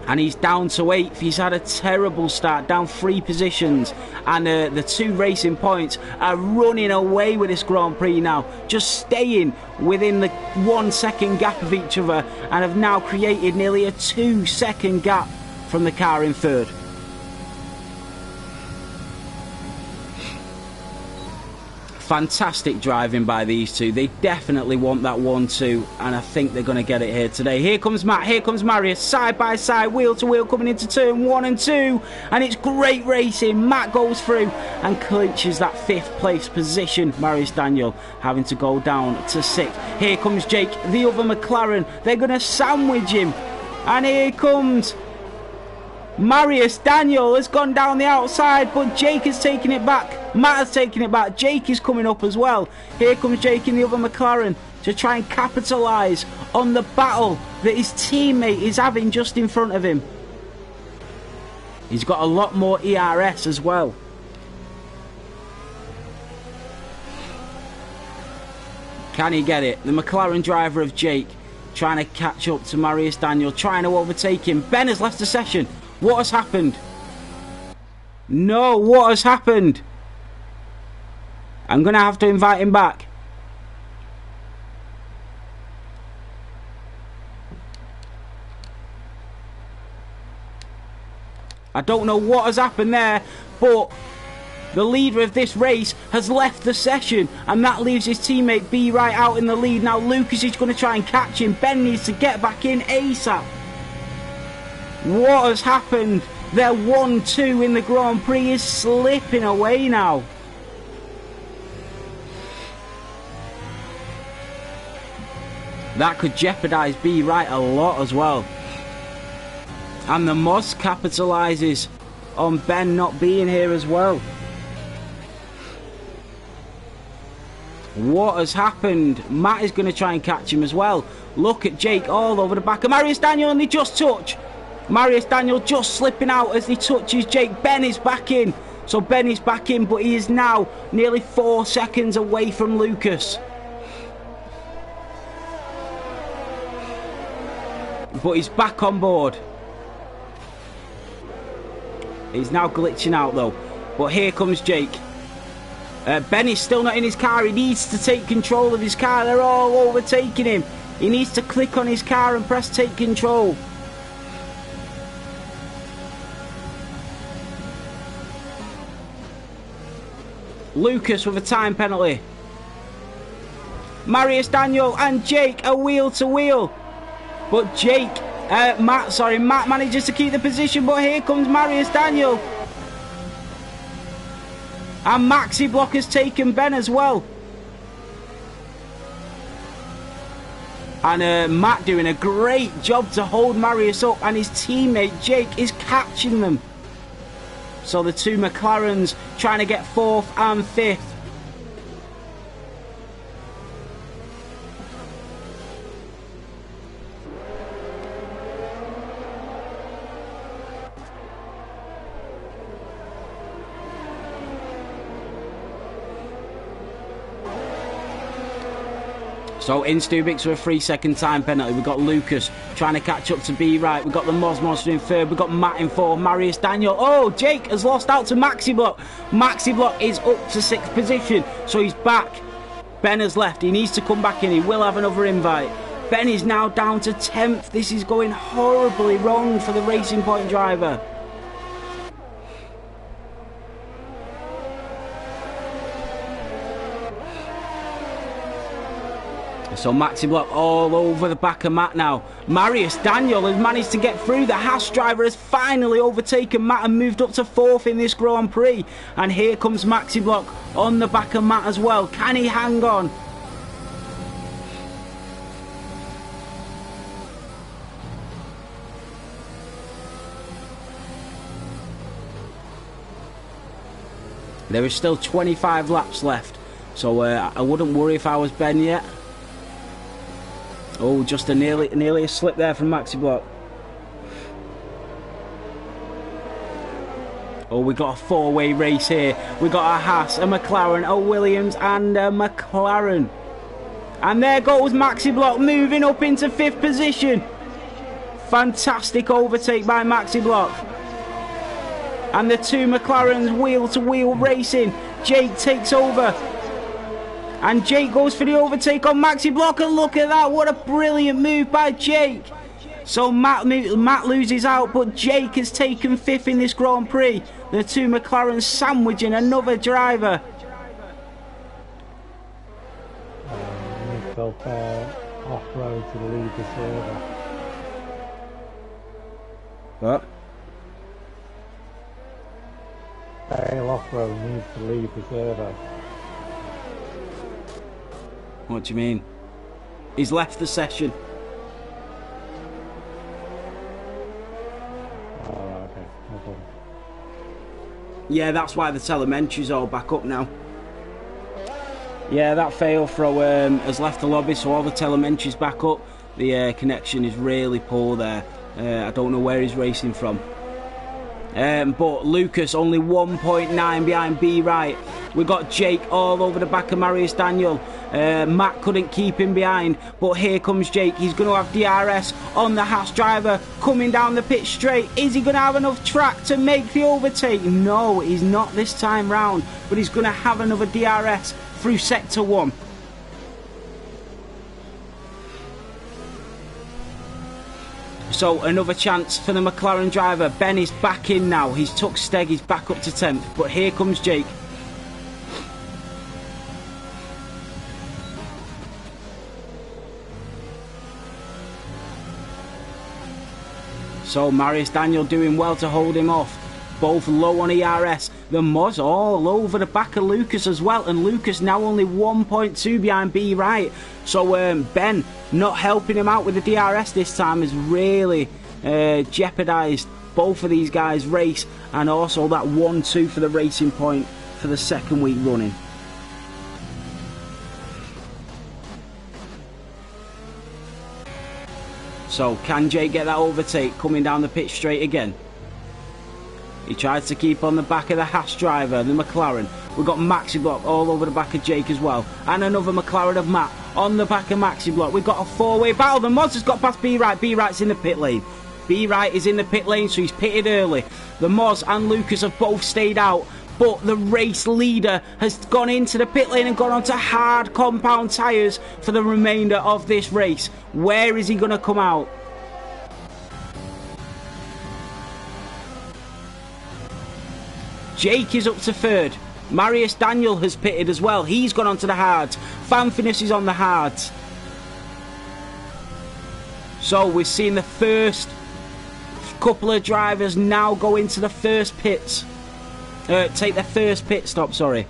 And he's down to 8th. He's had a terrible start, down 3 positions. And the 2 Racing Points are running away with this Grand Prix now. Just staying within the 1 second gap of each other. And have now created nearly a 2 second gap from the car in 3rd. Fantastic driving by these two. They definitely want that 1-2, and I think they're going to get it here today. Here comes Matt, here comes Marius, side by side, wheel to wheel, coming into turn 1 and 2, and it's great racing. Matt goes through and clinches that 5th place position. Marius Daniel having to go down to 6th. Here comes Jake, the other McLaren. They're going to sandwich him, and here comes Marius Daniel. Has gone down the outside, but Jake has taken it back. Matt has taken it back. Jake is coming up as well. Here comes Jake in the other McLaren to try and capitalise on the battle that his teammate is having just in front of him. He's got a lot more ERS as well. Can he get it? The McLaren driver of Jake trying to catch up to Marius Daniel, trying to overtake him. Ben has left the session. What has happened? No, what has happened? I'm going to have to invite him back. I don't know what has happened there, but The leader of this race has left the session, and that leaves his teammate B right out in the lead. Now Lucas is going to try and catch him. Ben needs to get back in ASAP. What has happened? Their 1-2 in the Grand Prix is slipping away now. That could jeopardise B right a lot as well. And the Moz capitalises on Ben not being here as well. What has happened? Matt is going to try and catch him as well. Look at Jake all over the back of Marius Daniel, and they just touch. Marius Daniel just slipping out as he touches Jake. Ben is back in. So Ben is back in, but he is now nearly 4 seconds away from Lucas. But he's back on board. He's now glitching out though. But here comes Jake. Ben is still not in his car. He needs to take control of his car. They're all overtaking him. He needs to click on his car and press take control. Lucas with a time penalty. Marius Daniel and Jake are wheel to wheel. But Matt manages to keep the position, but here comes Marius Daniel. And Maxi Block has taken Ben as well. And Matt doing a great job to hold Marius up, and his teammate Jake is catching them. So the two McLarens trying to get 4th and 5th. So in Stubix with a 3-second time penalty. We've got Lucas trying to catch up to B right. We've got the Moz Monster in 3rd. We've got Matt in 4th. Marius Daniel. Oh, Jake has lost out to Maxi Block. Maxi Block is up to 6th position. So he's back. Ben has left. He needs to come back in. He will have another invite. Ben is now down to 10th. This is going horribly wrong for the Racing Point driver. So Maxi Block all over the back of Matt now. Marius Daniel has managed to get through. The Haas driver has finally overtaken Matt and moved up to 4th in this Grand Prix. And here comes Maxi Block on the back of Matt as well. Can he hang on? There is still 25 laps left. So I wouldn't worry if I was Ben yet. Oh, just nearly a slip there from Maxi Block. Oh, we got a 4-way race here. We got a Haas, a McLaren, a Williams and a McLaren. And there goes Maxi Block moving up into 5th position. Fantastic overtake by Maxi Block. And the two McLarens wheel to wheel racing. Jake takes over. And Jake goes for the overtake on Maxi Block, and look at that, what a brilliant move by Jake. So Matt loses out, but Jake has taken 5th in this Grand Prix. The two McLarens sandwiching another driver. Felt off-road to lead the server. What? Fail off-road needs to lead the server. What do you mean? He's left the session. Oh, okay. No problem. Yeah, that's why the telementary's all back up now. Yeah, that fail throw has left the lobby, so all the telementary's back up. The connection is really poor there. I don't know where he's racing from. But Lucas only 1.9 behind B right. We got Jake all over the back of Marius Daniel. Matt couldn't keep him behind, but here comes Jake. He's going to have DRS on the Haas driver coming down the pit straight. Is he going to have enough track to make the overtake? No, he's not this time round, but he's going to have another DRS through sector 1. So another chance for the McLaren driver. Ben is back in now. He's took Steg, he's back up to 10th. But here comes Jake. So Marius Daniel doing well to hold him off. Both low on ERS. The Moz all over the back of Lucas as well. And Lucas now only 1.2 behind B Right. So Ben not helping him out with the DRS this time has really jeopardised both of these guys' race. And also that 1-2 for the racing point for the second week running. So can Jake get that overtake coming down the pitch straight again? He tries to keep on the back of the Haas driver, the McLaren. We've got Maxi Block all over the back of Jake as well. And another McLaren of Matt on the back of Maxi Block. We've got a four-way battle. The Moz has got past B Right. B Right's in the pit lane. B Right is in the pit lane, so he's pitted early. The Moz and Lucas have both stayed out. But the race leader has gone into the pit lane and gone onto hard compound tyres for the remainder of this race. Where is he going to come out? Jake is up to third. Marius Daniel has pitted as well. He's gone onto the hards. Fanfinus is on the hards. So we've seen the first couple of drivers now go into the first pits. Take their first pit stop, sorry.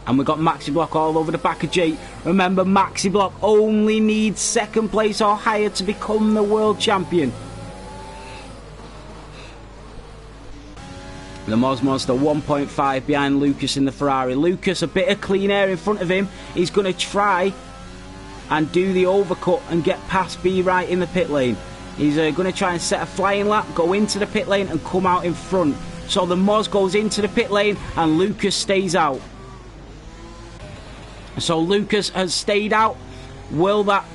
And we've got Maxi Block all over the back of Jake. Remember, Maxi Block only needs second place or higher to become the world champion. The Moz Monster 1.5 behind Lucas in the Ferrari. Lucas a bit of clean air in front of him. He's going to try and do the overcut and get past B Right in the pit lane. He's going to try and set a flying lap, go into the pit lane and come out in front. So the Moz goes into the pit lane and Lucas stays out. So Lucas has stayed out. Will that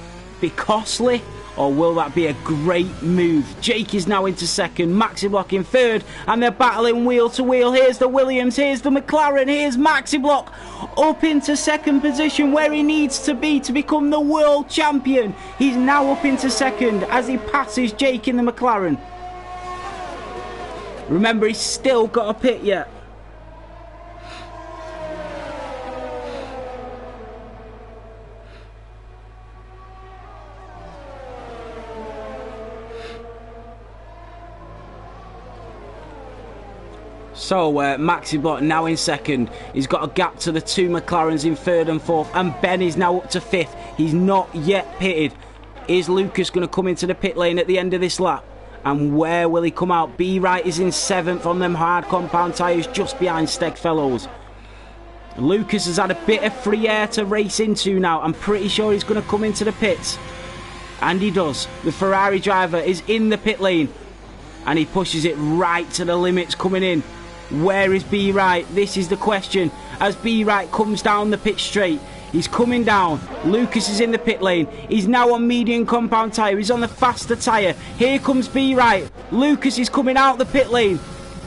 be costly or will that be a great move? Jake is now into second, Maxi Block in third, and they're battling wheel to wheel. Here's the Williams, here's the McLaren, here's Maxi Block up into second position where he needs to be to become the world champion. He's now up into second as he passes Jake in the McLaren. Remember, he's still got a pit yet. So Maxi Block now in second. He's got a gap to the two McLarens in third and fourth, and Ben is now up to fifth. He's not yet pitted. Is Lucas going to come into the pit lane at the end of this lap? And where will he come out? B Right is in seventh on them hard compound tyres, just behind Stegfellows. Lucas has had a bit of free air to race into now. I'm pretty sure he's going to come into the pits. And he does. The Ferrari driver is in the pit lane. And he pushes it right to the limits coming in. Where is B Right? This is the question. As B Right comes down the pit straight, he's coming down. Lucas is in the pit lane. He's now on medium compound tyre. He's on the faster tyre. Here comes B Right. Lucas is coming out the pit lane.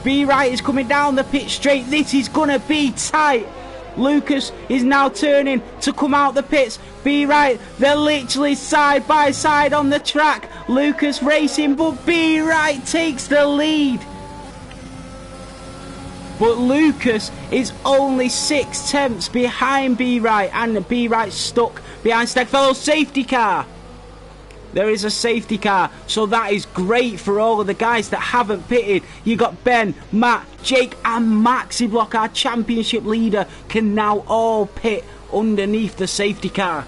B Right is coming down the pit straight. This is going to be tight. Lucas is now turning to come out the pits. B Right, they're literally side by side on the track. Lucas racing, but B Right takes the lead. But Lucas is only 6/10 behind B Right, and B Right stuck behind Stegfellows' safety car. There is a safety car, so that is great for all of the guys that haven't pitted. You got Ben, Matt, Jake and Maxi Block, our championship leader, can now all pit underneath the safety car.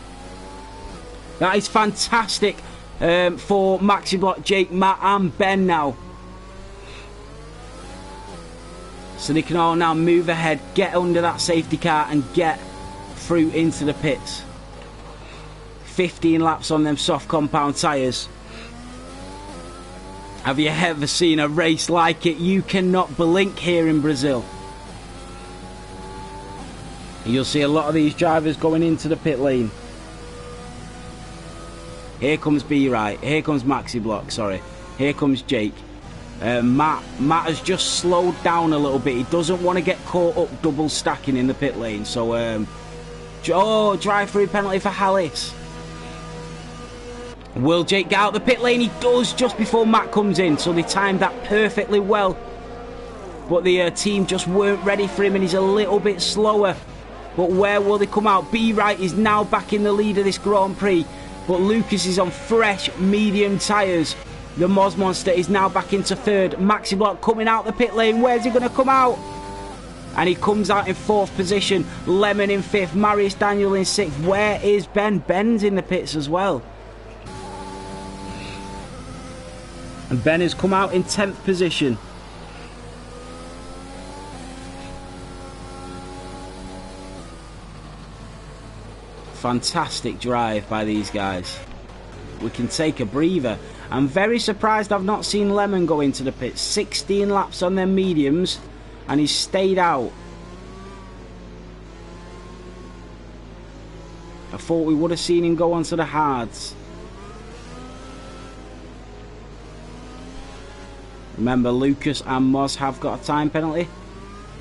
That is fantastic for Maxi Block, Jake, Matt and Ben now. So they can all now move ahead, get under that safety car and get through into the pits. 15 laps on them soft compound tyres. Have you ever seen a race like it? You cannot blink here in Brazil. You'll see a lot of these drivers going into the pit lane. Here comes B Right, here comes Maxi Block, sorry. Here comes Jake. Matt has just slowed down a little bit. He doesn't want to get caught up double stacking in the pit lane. So, drive-through penalty for Hallis. Will Jake get out the pit lane? He does just before Matt comes in. So they timed that perfectly well. But the team just weren't ready for him and he's a little bit slower. But where will they come out? B Right is now back in the lead of this Grand Prix. But Lucas is on fresh medium tyres. The Moz Monster is now back into third. Maxi Block coming out the pit lane. Where's he going to come out? And he comes out in fourth position. Lemon in fifth. Marius Daniel in sixth. Where is Ben? Ben's in the pits as well. And Ben has come out in 10th position. Fantastic drive by these guys. We can take a breather. I'm very surprised I've not seen Lemon go into the pits. 16 laps on their mediums and he's stayed out. I thought we would have seen him go onto the hards. Remember, Lucas and Moz have got a time penalty.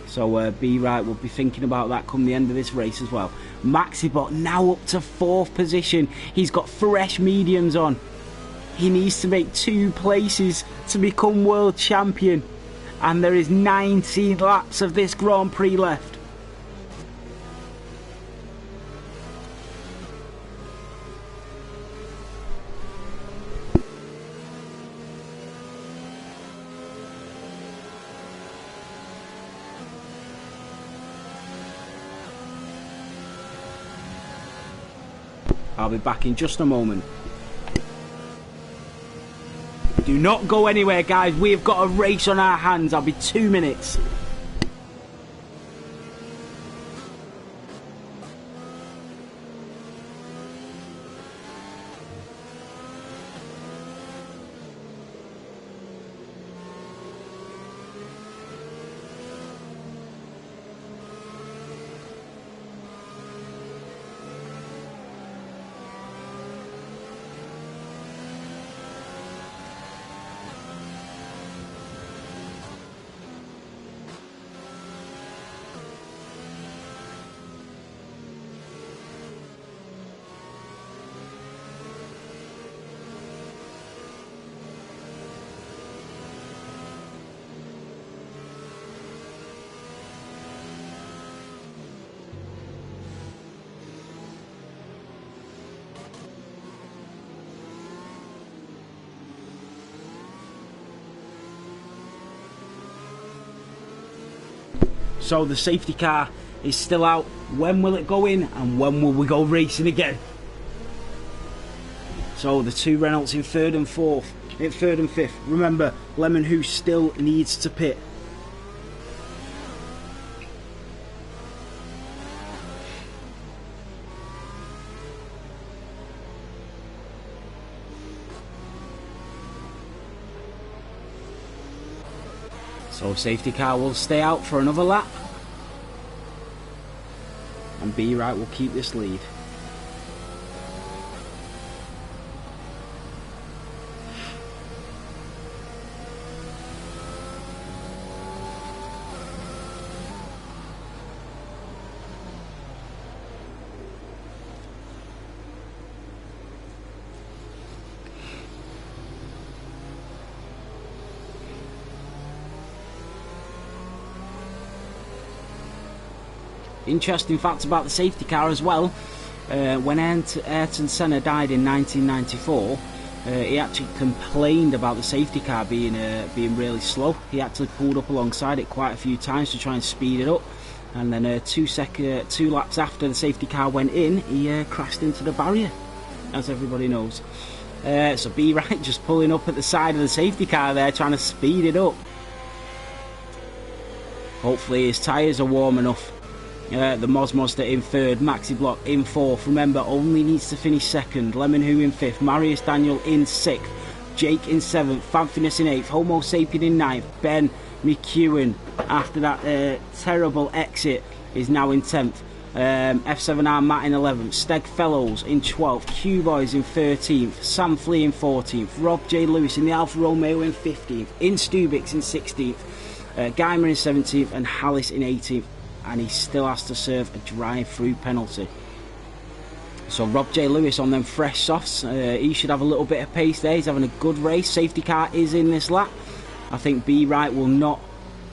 So B Right will be thinking about that come the end of this race as well. Maxi Block now up to 4th position. He's got fresh mediums on. He needs to make 2 places to become world champion. And there is 19 laps of this Grand Prix left. I'll be back in just a moment. Do not go anywhere, guys. We have got a race on our hands. I'll be 2 minutes. So the safety car is still out. When will it go in and when will we go racing again? So the 2 Renaults in 3rd and 4th, in 3rd and 5th. Remember, Lemon Who still needs to pit. So safety car will stay out for another lap. And B Right will keep this lead. Interesting fact about the safety car as well. When Ayrton Senna died in 1994, he actually complained about the safety car being really slow. He actually pulled up alongside it quite a few times to try and speed it up. And then 2 laps after the safety car went in, he crashed into the barrier, as everybody knows. So B Right just pulling up at the side of the safety car there, trying to speed it up. Hopefully his tyres are warm enough. The Moz Monster in 3rd, Maxi Block in 4th. Remember, only needs to finish 2nd. Lemon Who in 5th, Marius Daniel in 6th, Jake in 7th, Fanfinus in 8th, Homo Sapien in 9th, Ben McEwen, after that terrible exit, is now in 10th. F7R Matt in 11th, Steg Fellows in 12th, Q-Boys in 13th, Sam Flea in 14th, Rob J. Lewis in the Alfa Romeo in 15th, In Stubix in 16th, Geimer in 17th, and Hallis in 18th. And he still has to serve a drive-through penalty. So Rob J. Lewis on them fresh softs. He should have a little bit of pace there. He's having a good race. Safety car is in this lap. I think B Right will not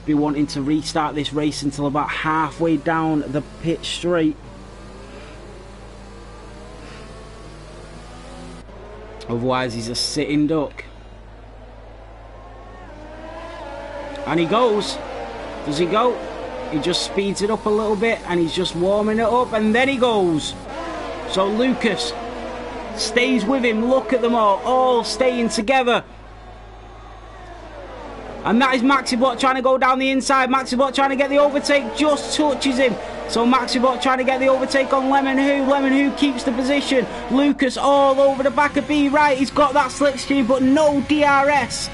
be wanting to restart this race until about halfway down the pit straight. Otherwise he's a sitting duck. And he goes. Does he go? He just speeds it up a little bit and he's just warming it up and then he goes. So Lucas stays with him. Look at them all staying together. And that is Maxi Block trying to go down the inside. Maxi Block trying to get the overtake. Just touches him. So Maxi Block trying to get the overtake on Lemon Who. Lemon Who keeps the position. Lucas all over the back of B Right. He's got that slipstream but no DRS.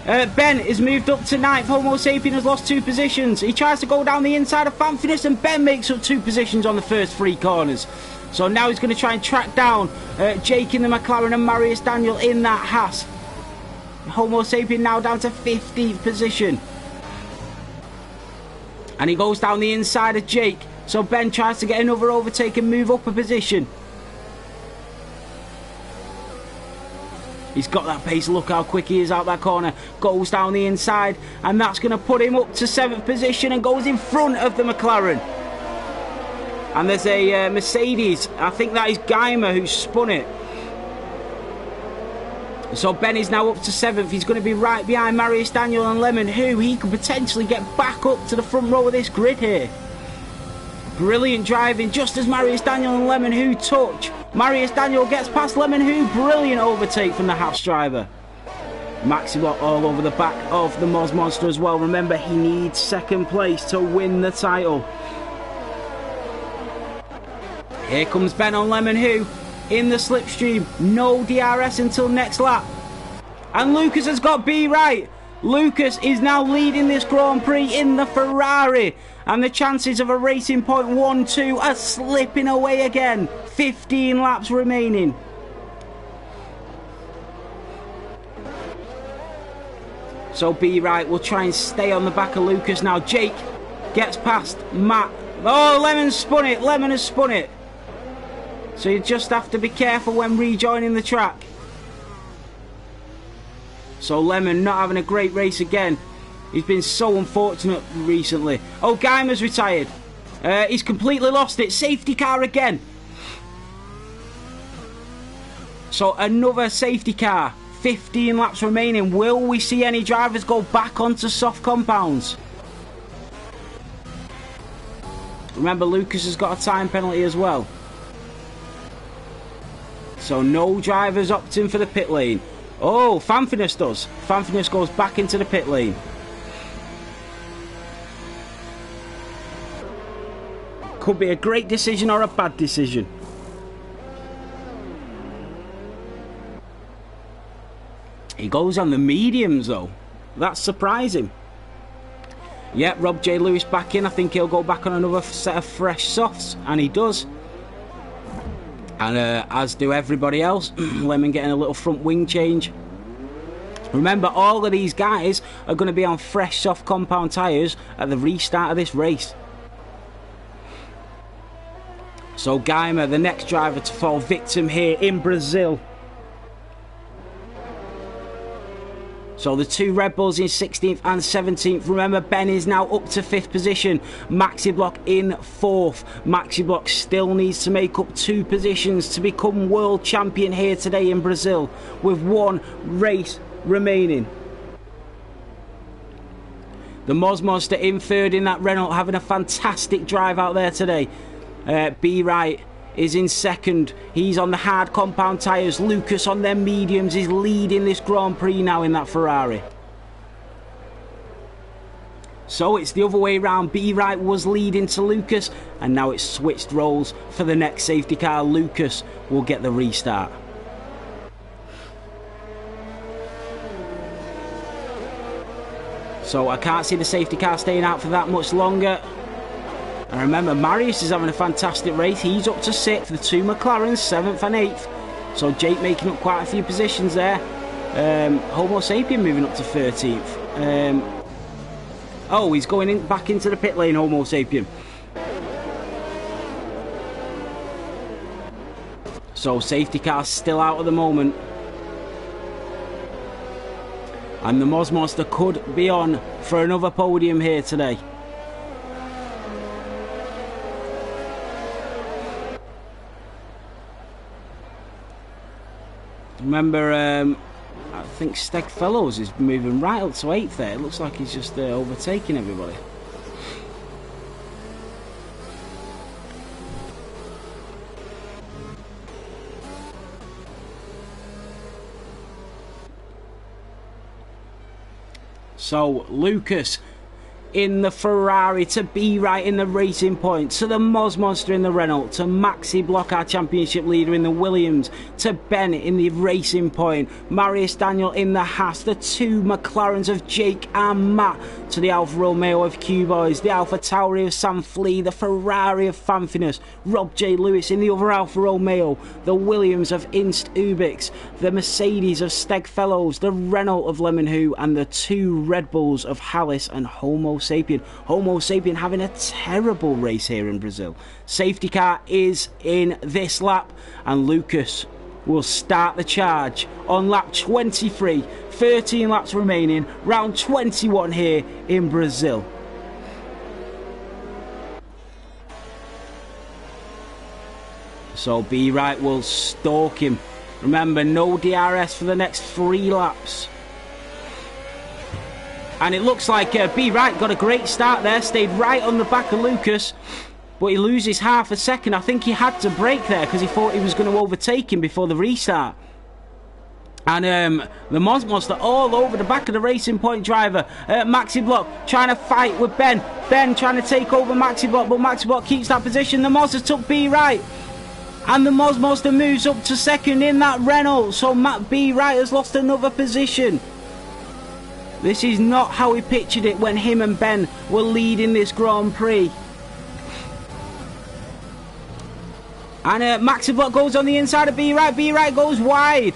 Ben is moved up to 9th. Homo Sapien has lost 2 positions. He tries to go down the inside of Fanfinus and Ben makes up 2 positions on the first 3 corners. So now he's going to try and track down Jake in the McLaren and Marius Daniel in that Haas. Homo Sapien now down to 15th position. And he goes down the inside of Jake. So Ben tries to get another overtake and move up a position. He's got that pace. Look how quick he is out that corner. Goes down the inside. And that's going to put him up to 7th position and goes in front of the McLaren. And there's a Mercedes. I think that is Geimer who spun it. So Ben is now up to 7th. He's going to be right behind Marius Daniel and Lemon Who. He could potentially get back up to the front row of this grid here. Brilliant driving just as Marius Daniel and Lemon Who touch. Marius Daniel gets past Lemon Who. Brilliant overtake from the Haas driver. Maxi Block all over the back of the Moz Monster as well. Remember, he needs 2nd place to win the title. Here comes Ben on Lemon Who in the slipstream. No DRS until next lap. And Lucas has got B right. Lucas is now leading this Grand Prix in the Ferrari. And the chances of a Racing Point 1-2 are slipping away again. 15 laps remaining. So B right will try and stay on the back of Lucas now. Jake gets past Matt. Oh, Lemon spun it. Lemon has spun it. So you just have to be careful when rejoining the track. So Lemon not having a great race again. He's been so unfortunate recently. Oh, Geimer's retired. He's completely lost it. Safety car again. So another safety car. 15 laps remaining. Will we see any drivers go back onto soft compounds? Remember, Lucas has got a time penalty as well. So no drivers opting for the pit lane. Oh, Fanfinus does. Fanfinus goes back into the pit lane. Could be a great decision or a bad decision. He goes on the mediums though. That's surprising. Yep, Rob J. Lewis back in. I think he'll go back on another set of fresh softs. And he does. And as do everybody else. Lemon getting a little front wing change. Remember, all of these guys are going to be on fresh soft compound tyres at the restart of this race. So Geimer, the next driver to fall victim here in Brazil. So the 2 Red Bulls in 16th and 17th. Remember, Ben is now up to 5th position. Maxi Block in 4th. Maxi Block still needs to make up 2 positions to become world champion here today in Brazil, with 1 race remaining. The Moz Monster in 3rd in that Renault, having a fantastic drive out there today. B Right is in 2nd. He's on the hard compound tyres. Lucas on their mediums is leading this Grand Prix now in that Ferrari. So it's the other way around. B Right was leading to Lucas, and now it's switched roles for the next safety car. Lucas will get the restart. So I can't see the safety car staying out for that much longer. And remember, Marius is having a fantastic race. He's up to 6th. The 2 McLarens, 7th and 8th. So Jake making up quite a few positions there. Homo Sapien moving up to 13th. Oh, he's going back into the pit lane, Homo Sapien. So safety car still out at the moment. And the Moz Monster could be on for another podium here today. Remember, I think Steg Fellows is moving right up to 8th there. It looks like he's just overtaking everybody. So Lucas in the Ferrari, to be right in the Racing Point, to the Moz Monster in the Renault, to Maxi Block, our championship leader, in the Williams, to Ben in the Racing Point, Marius Daniel in the Haas, the 2 McLarens of Jake and Matt, to the Alfa Romeo of Q-Boys, the Alfa Tauri of Sam Flea, the Ferrari of Fanfinus, Rob J. Lewis in the other Alfa Romeo, the Williams of Inst Ubix, the Mercedes of Steg Fellows, the Renault of Lemon Who, and the 2 Red Bulls of Hallis and Homo Sapien. Homo Sapien having a terrible race here in Brazil. Safety car is in this lap, and Lucas will start the charge on lap 23. 13 laps remaining, round 21 here in Brazil. So Be Right will stalk him. Remember, no DRS for the next 3 laps. And it looks like Be Right got a great start there, stayed right on the back of Lucas, but he loses half a second. I think he had to brake there because he thought he was going to overtake him before the restart. And the Moz Monster all over the back of the Racing Point driver. Maxi Block trying to fight with Ben. Ben trying to take over Maxi Block, but Maxi Block keeps that position. The Moz has took Be Right. And the Moz Monster moves up to second in that Renault. So Matt Be Right has lost another position. This is not how he pictured it when him and Ben were leading this Grand Prix. And Maxi Block goes on the inside of Be Right. Be Right goes wide.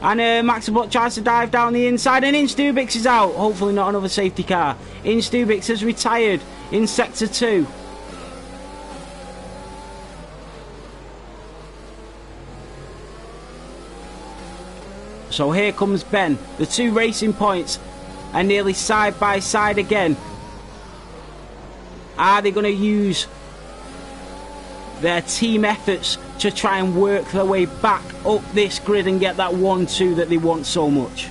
And Maxi Block tries to dive down the inside, and Inst Ubix is out. Hopefully not another safety car. Inst Ubix has retired in Sector 2. So here comes Ben. The 2 Racing Points are nearly side by side again. Are they going to use their team efforts to try and work their way back up this grid and get that 1-2 that they want so much?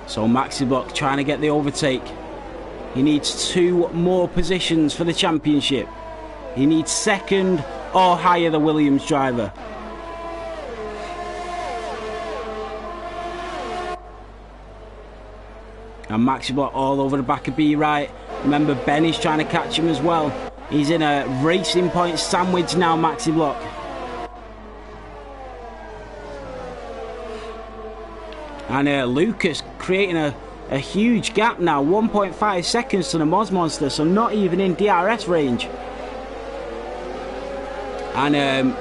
So Maxi Block trying to get the overtake. He needs 2 more positions for the championship. He needs second or higher, the Williams driver. And Maxi Block all over the back of Be Right. Remember, Ben is trying to catch him as well. He's in a Racing Point sandwich now, Maxi Block. And Lucas creating a huge gap now. 1.5 seconds to the Moz Monster, so not even in DRS range. And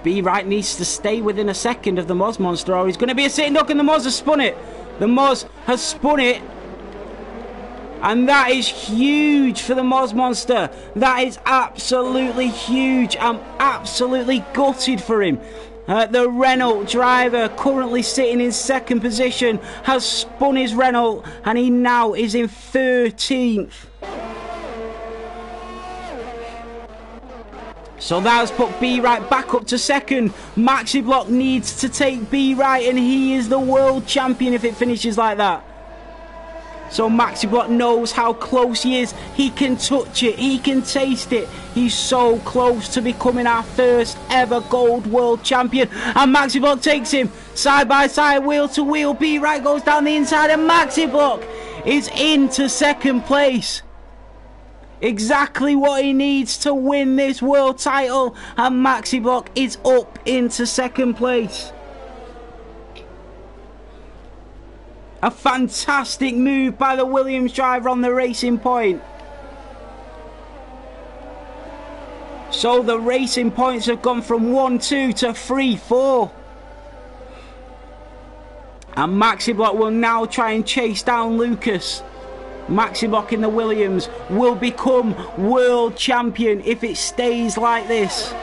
Be Right needs to stay within a second of the Moz Monster, or he's going to be a sitting duck, and the Moz has spun it. The Moz has spun it. And that is huge for the Moz Monster. That is absolutely huge. I'm absolutely gutted for him. The Renault driver, currently sitting in second position, has spun his Renault, and he now is in 13th. So that has put Be Right back up to second. Maxi Block needs to take Be Right, and he is the world champion if it finishes like that. So Maxi Block knows how close he is. He can touch it. He can taste it. He's so close to becoming our first ever gold world champion. And Maxi Block takes him side by side, wheel to wheel. Be Right goes down the inside, and Maxi Block is into second place. Exactly what he needs to win this world title, and Maxi Block is up into second place. A fantastic move by the Williams driver on the Racing Point. So the Racing Points have gone from 1-2 to 3-4. And Maxi Block will now try and chase down Lucas. Maxi Block in the Williams will become world champion if it stays like this.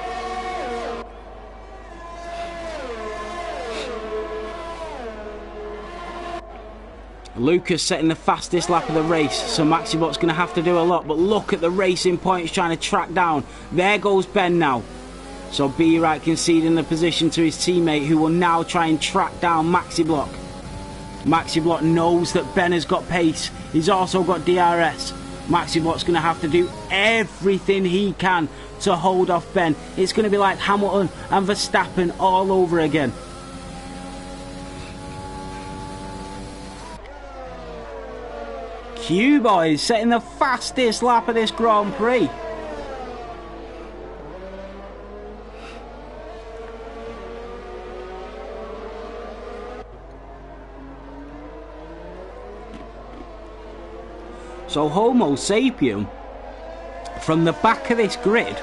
Lucas setting the fastest lap of the race, so Maxi Block's going to have to do a lot. But look at the racing points trying to track down. There goes Ben now. So B-Right conceding the position to his teammate, who will now try and track down Maxi Block. Maxi Block knows that Ben has got pace. He's also got DRS. Maxi Block's going to have to do everything he can to hold off Ben. It's going to be like Hamilton and Verstappen all over again. Q-Boys setting the fastest lap of this Grand Prix. So Homo Sapien, from the back of this grid,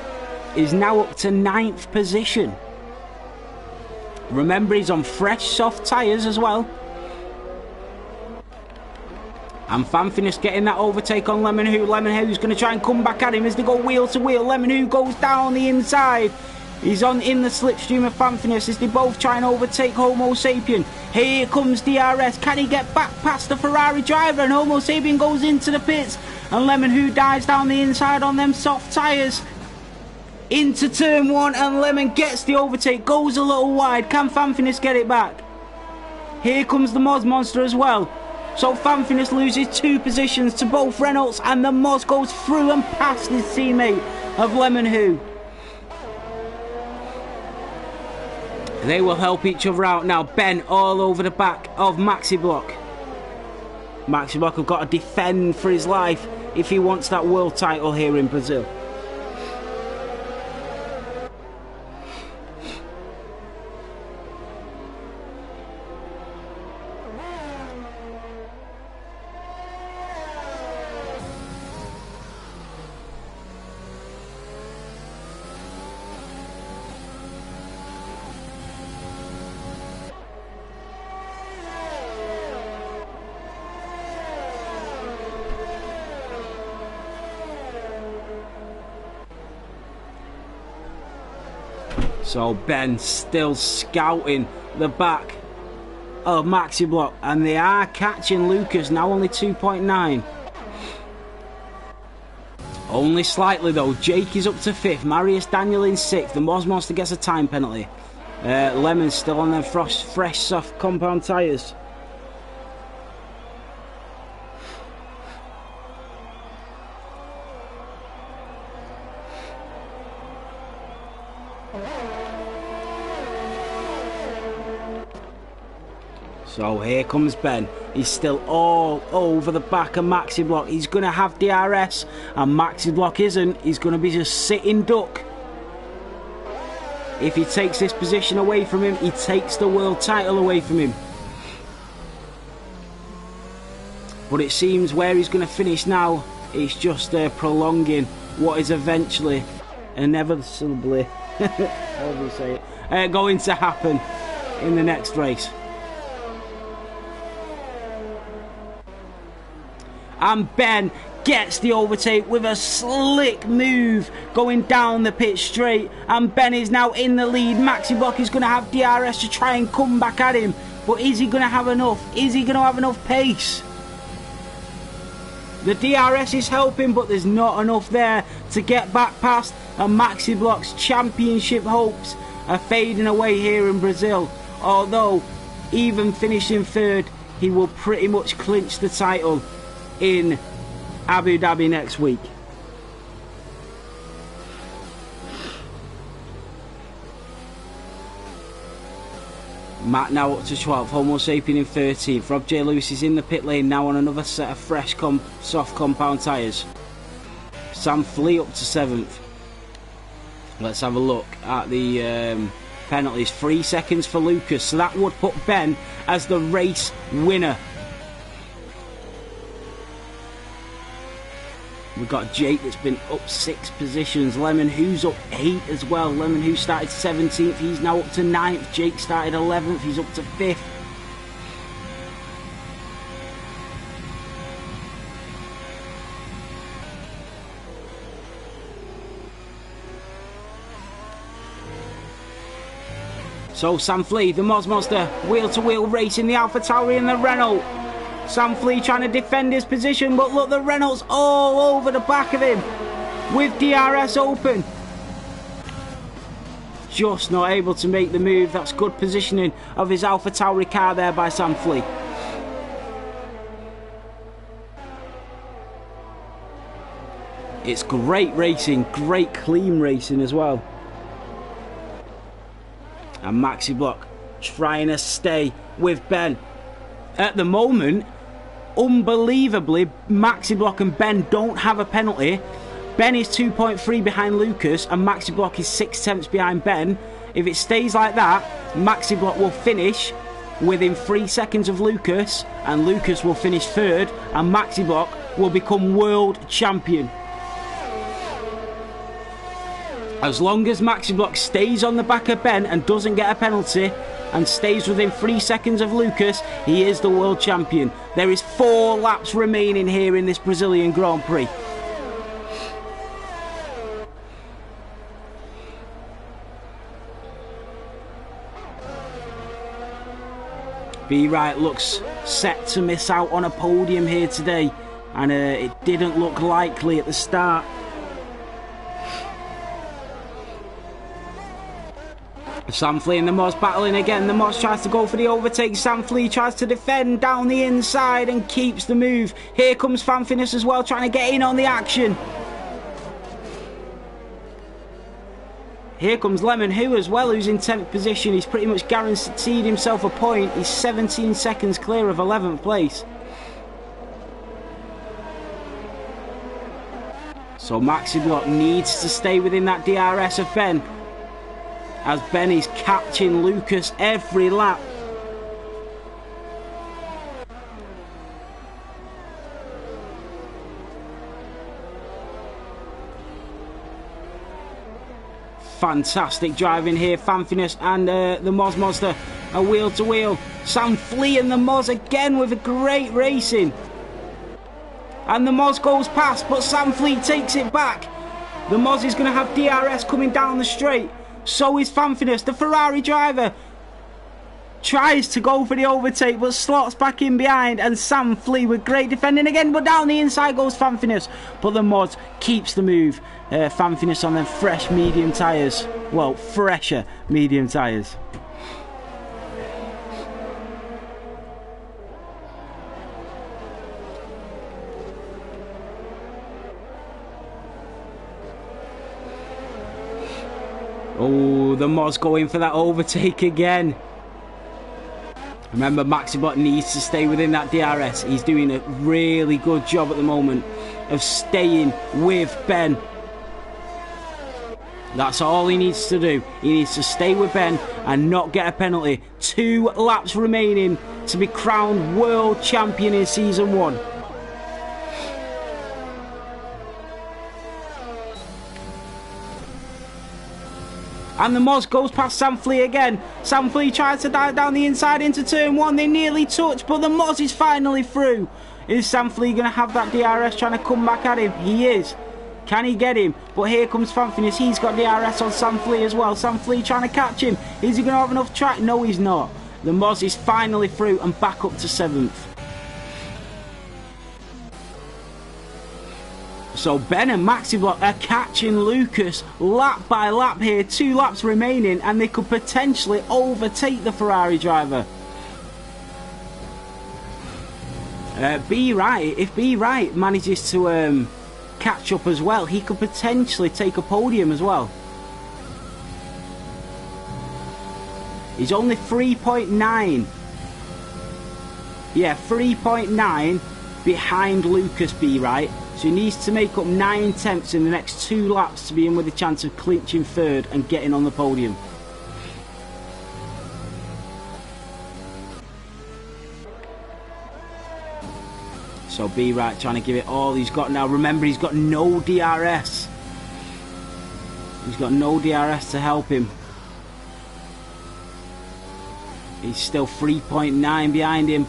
is now up to 9th position. Remember, he's on fresh soft tyres as well. And Fanfinus getting that overtake on Lemon Who. Lemon Who's going to try and come back at him as they go wheel to wheel. Lemon Who goes down the inside. He's in the slipstream of Fanfinus as they both try and overtake Homo Sapien. Here comes DRS. Can he get back past the Ferrari driver? And Homo Sapien goes into the pits. And Lemon Who dives down the inside on them soft tyres. Into turn 1, and Lemon gets the overtake. Goes a little wide. Can Fanfinus get it back? Here comes the Moz Monster as well. So Fanfinus loses 2 positions to both Reynolds, and the Moz goes through and past his teammate of Lemon Who. They will help each other out now. Ben all over the back of Maxi Block. Maxi Block have got to defend for his life if he wants that world title here in Brazil. So Ben still scouting the back of Maxi Block, and they are catching Lucas, now only 2.9. Only slightly though. Jake is up to 5th, Marius Daniel in 6th. The Moz Monster gets a time penalty. Lemon's still on them fresh soft compound tyres. So here comes Ben. He's still all over the back of Maxi Block. He's going to have DRS, and Maxi Block isn't. He's going to be just sitting duck. If he takes this position away from him, he takes the world title away from him. But it seems where he's going to finish now, it's just prolonging what is eventually, inevitably, how do you say it, going to happen in the next race. And Ben gets the overtake with a slick move going down the pit straight, and Ben is now in the lead. Maxi Block is going to have DRS to try and come back at him, but is he going to have enough? Is he going to have enough pace? The DRS is helping, but there's not enough there to get back past, and Maxi Block's championship hopes are fading away here in Brazil. Although even finishing 3rd, he will pretty much clinch the title in Abu Dhabi next week. Matt now up to 12th, Homo Sapien in 13th. Rob J. Lewis is in the pit lane now on another set of fresh soft compound tyres. Sam Flea up to 7th. Let's have a look at the penalties. 3 seconds for Lucas, so that would put Ben as the race winner. We've got Jake that's been up 6 positions. Lemon Who's up 8 as well. Lemon Who started 17th, he's now up to 9th. Jake started 11th, he's up to 5th. So Sam Flea, the Moz Monster, wheel to wheel racing the Alpha Tauri and the Renault. Sam Flea trying to defend his position, but look, the Renault's all over the back of him with DRS open. Just not able to make the move. That's good positioning of his AlphaTauri car there by Sam Flea. It's great racing, great clean racing as well. And Maxi Block trying to stay with Ben. At the moment, unbelievably, Maxi Block and Ben don't have a penalty. Ben is 2.3 behind Lucas and Maxi Block is 6 tenths behind Ben. If it stays like that, Maxi Block will finish within 3 seconds of Lucas, and Lucas will finish third, and Maxi Block will become world champion. As long as Maxi Block stays on the back of Ben and doesn't get a penalty and stays within 3 seconds of Lucas, he is the world champion. There is 4 laps remaining here in this Brazilian Grand Prix. B Wright looks set to miss out on a podium here today, and it didn't look likely at the start. Sam Flea and the Moz battling again. The Moz tries to go for the overtake. Sam Flea tries to defend down the inside and keeps the move. Here comes Fanfinus as well, trying to get in on the action. Here comes Lemon, who as well, who's in 10th position. He's pretty much guaranteed himself a point. He's 17 seconds clear of 11th place. So Maxi Block needs to stay within that DRS of Ben, as Ben is catching Lucas every lap. Fantastic driving here. Fanfinus and the Moz Monster are wheel to wheel. Sam Flea and the Moz again with a great racing. And the Moz goes past, but Sam Flea takes it back. The Moz is going to have DRS coming down the straight. So is Fanfinus. The Ferrari driver tries to go for the overtake, but slots back in behind, and Sam Flea with great defending again, but down the inside goes Fanfinus, but the Moz keeps the move. Fanfinus on them fresh medium tyres, well, fresher medium tyres. Oh, the Moz going for that overtake again. Remember, Maxi Block needs to stay within that DRS. He's doing a really good job at the moment of staying with Ben. That's all he needs to do. He needs to stay with Ben and not get a penalty. 2 laps remaining to be crowned world champion in Season 1. And the Moz goes past Sam Flea again. Sam Flea tries to dive down the inside into turn 1. They nearly touch, but the Moz is finally through. Is Sam Flea going to have that DRS trying to come back at him? He is. Can he get him? But here comes Fanfinus. He's got DRS on Sam Flea as well. Sam Flea trying to catch him. Is he going to have enough track? No, he's not. The Moz is finally through and back up to 7th. So Ben and Maxi Block are catching Lucas lap by lap here. 2 laps remaining and they could potentially overtake the Ferrari driver. B Wright, if B Wright manages to catch up as well, he could potentially take a podium as well. He's only 3.9. Yeah, 3.9 behind Lucas, B Wright. So he needs to make up 9 tenths in the next 2 laps to be in with a chance of clinching third and getting on the podium. So B Wright trying to give it all he's got now. Remember, he's got no DRS. He's got no DRS to help him. He's still 3.9 behind him.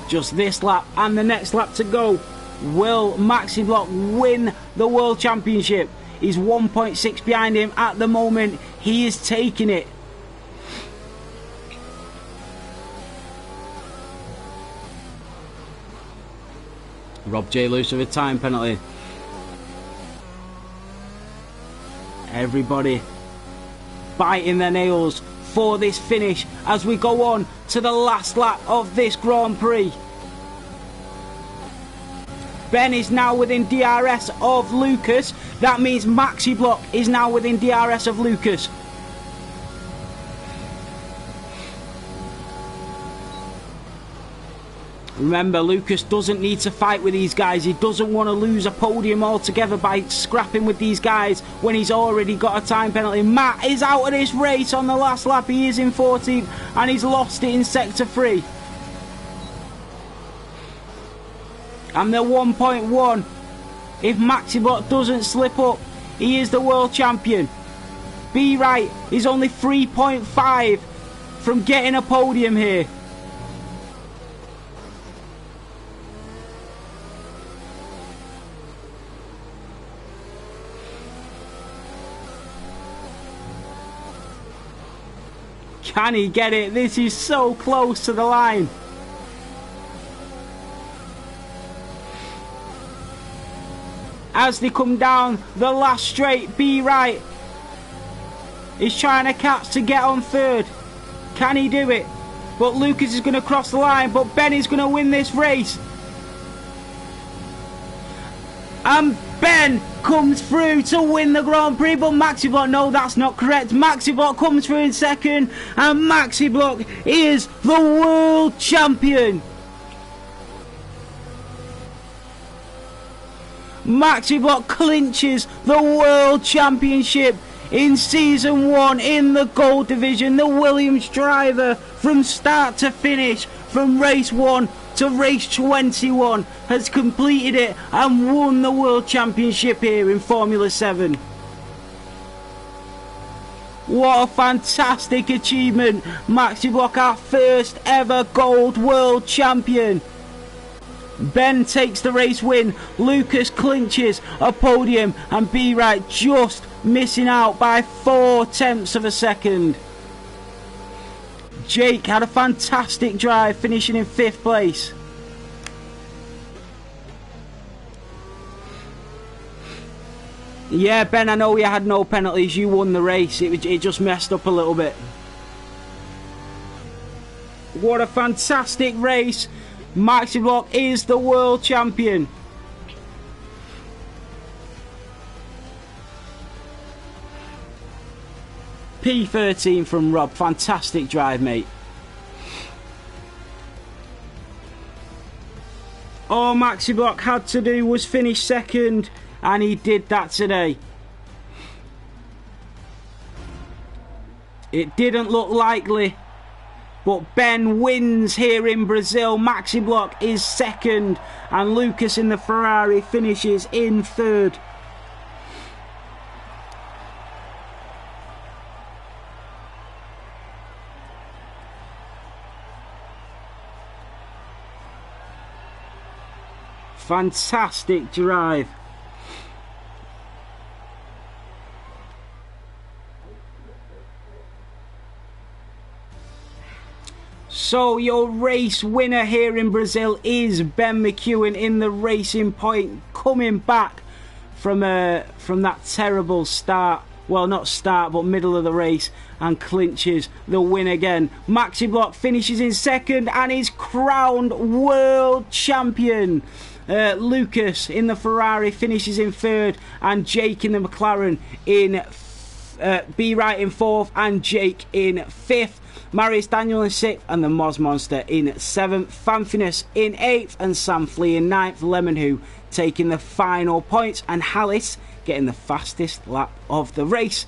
Just this lap and the next lap to go. Will Maxi Block win the World Championship? He's 1.6 behind him at the moment. He is taking it. Rob J. Lewis with a time penalty. Everybody biting their nails for this finish as we go on to the last lap of this Grand Prix. Ben is now within DRS of Lucas. That means Maxi Block is now within DRS of Lucas. Remember, Lucas doesn't need to fight with these guys. He doesn't want to lose a podium altogether by scrapping with these guys when he's already got a time penalty. Matt is out of this race on the last lap. He is in 14th and he's lost it in Sector 3. And the 1.1, if Maxi Block doesn't slip up, he is the world champion. Be right, he's only 3.5 from getting a podium here. Can he get it? This is so close to the line. As they come down the last straight, Be Right is trying to catch to get on third. Can he do it? But Lucas is going to cross the line, but Ben is going to win this race. And Ben comes through to win the Grand Prix, but Maxi Block, no, that's not correct. Maxi Block comes through in second, and Maxi Block is the world champion. Maxi Block clinches the world championship in season 1 in the gold division. The Williams driver from start to finish, from race 1 to race 21, has completed it and won the world championship here in Formula 7. What a fantastic achievement. Maxi Block, our first ever gold world champion. Ben takes the race win. Lucas clinches a podium, and Be Right just missing out by 0.4 of a second. Jake had a fantastic drive, finishing in 5th place. Yeah, Ben, I know you had no penalties. You won the race. It just messed up a little bit. What a fantastic race. Maxi Block is the world champion. P13 from Rob. Fantastic drive, mate. All Maxi Block had to do was finish second, and he did that today. It didn't look likely, but Ben wins here in Brazil. Maxi Block is second, and Lucas in the Ferrari finishes in third. Fantastic drive. So your race winner here in Brazil is Ben McEwen in the Racing Point, coming back from that terrible start. Well, not start, but middle of the race, and clinches the win again. Maxi Block finishes in second and is crowned world champion. Lucas in the Ferrari finishes in third, and Jake in the McLaren in Be Right in fourth, and Jake in fifth. Marius Daniel in sixth, and the Moz Monster in seventh. Fanfinus in eighth, and Sam Flea in ninth. Lemon Who taking the final points, and Hallis getting the fastest lap of the race.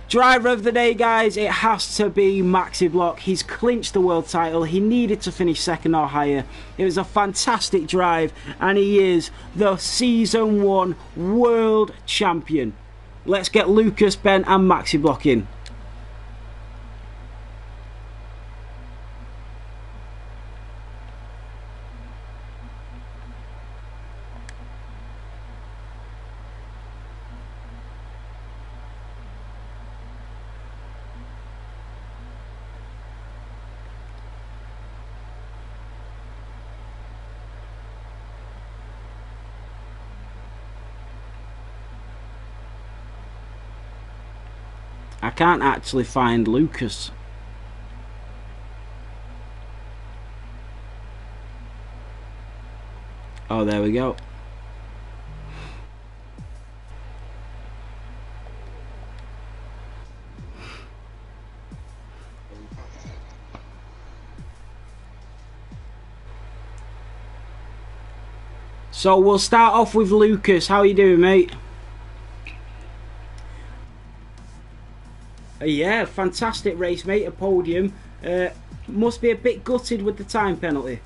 Driver of the day, guys, it has to be Maxi Block. He's clinched the world title. He needed to finish second or higher. It was a fantastic drive, and he is the Season 1 world champion. Let's get Lucas, Ben and Maxi Block in. I can't actually find Lucas. Oh, there we go. So we'll start off with Lucas. How you doing, mate? Yeah, fantastic race, mate. A podium. Must be a bit gutted with the time penalty.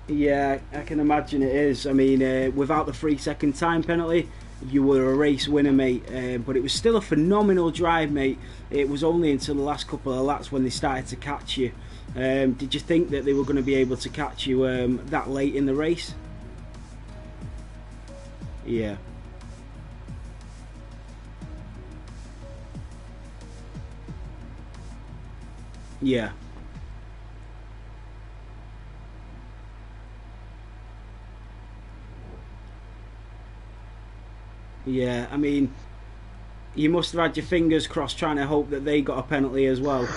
Yeah, I can imagine it is. I mean, without the 3-second time penalty, you were a race winner, mate. But it was still a phenomenal drive, mate. It was only until the last couple of laps when they started to catch you. Did you think that they were going to be able to catch you that late in the race? Yeah. Yeah. Yeah, I mean, you must have had your fingers crossed trying to hope that they got a penalty as well.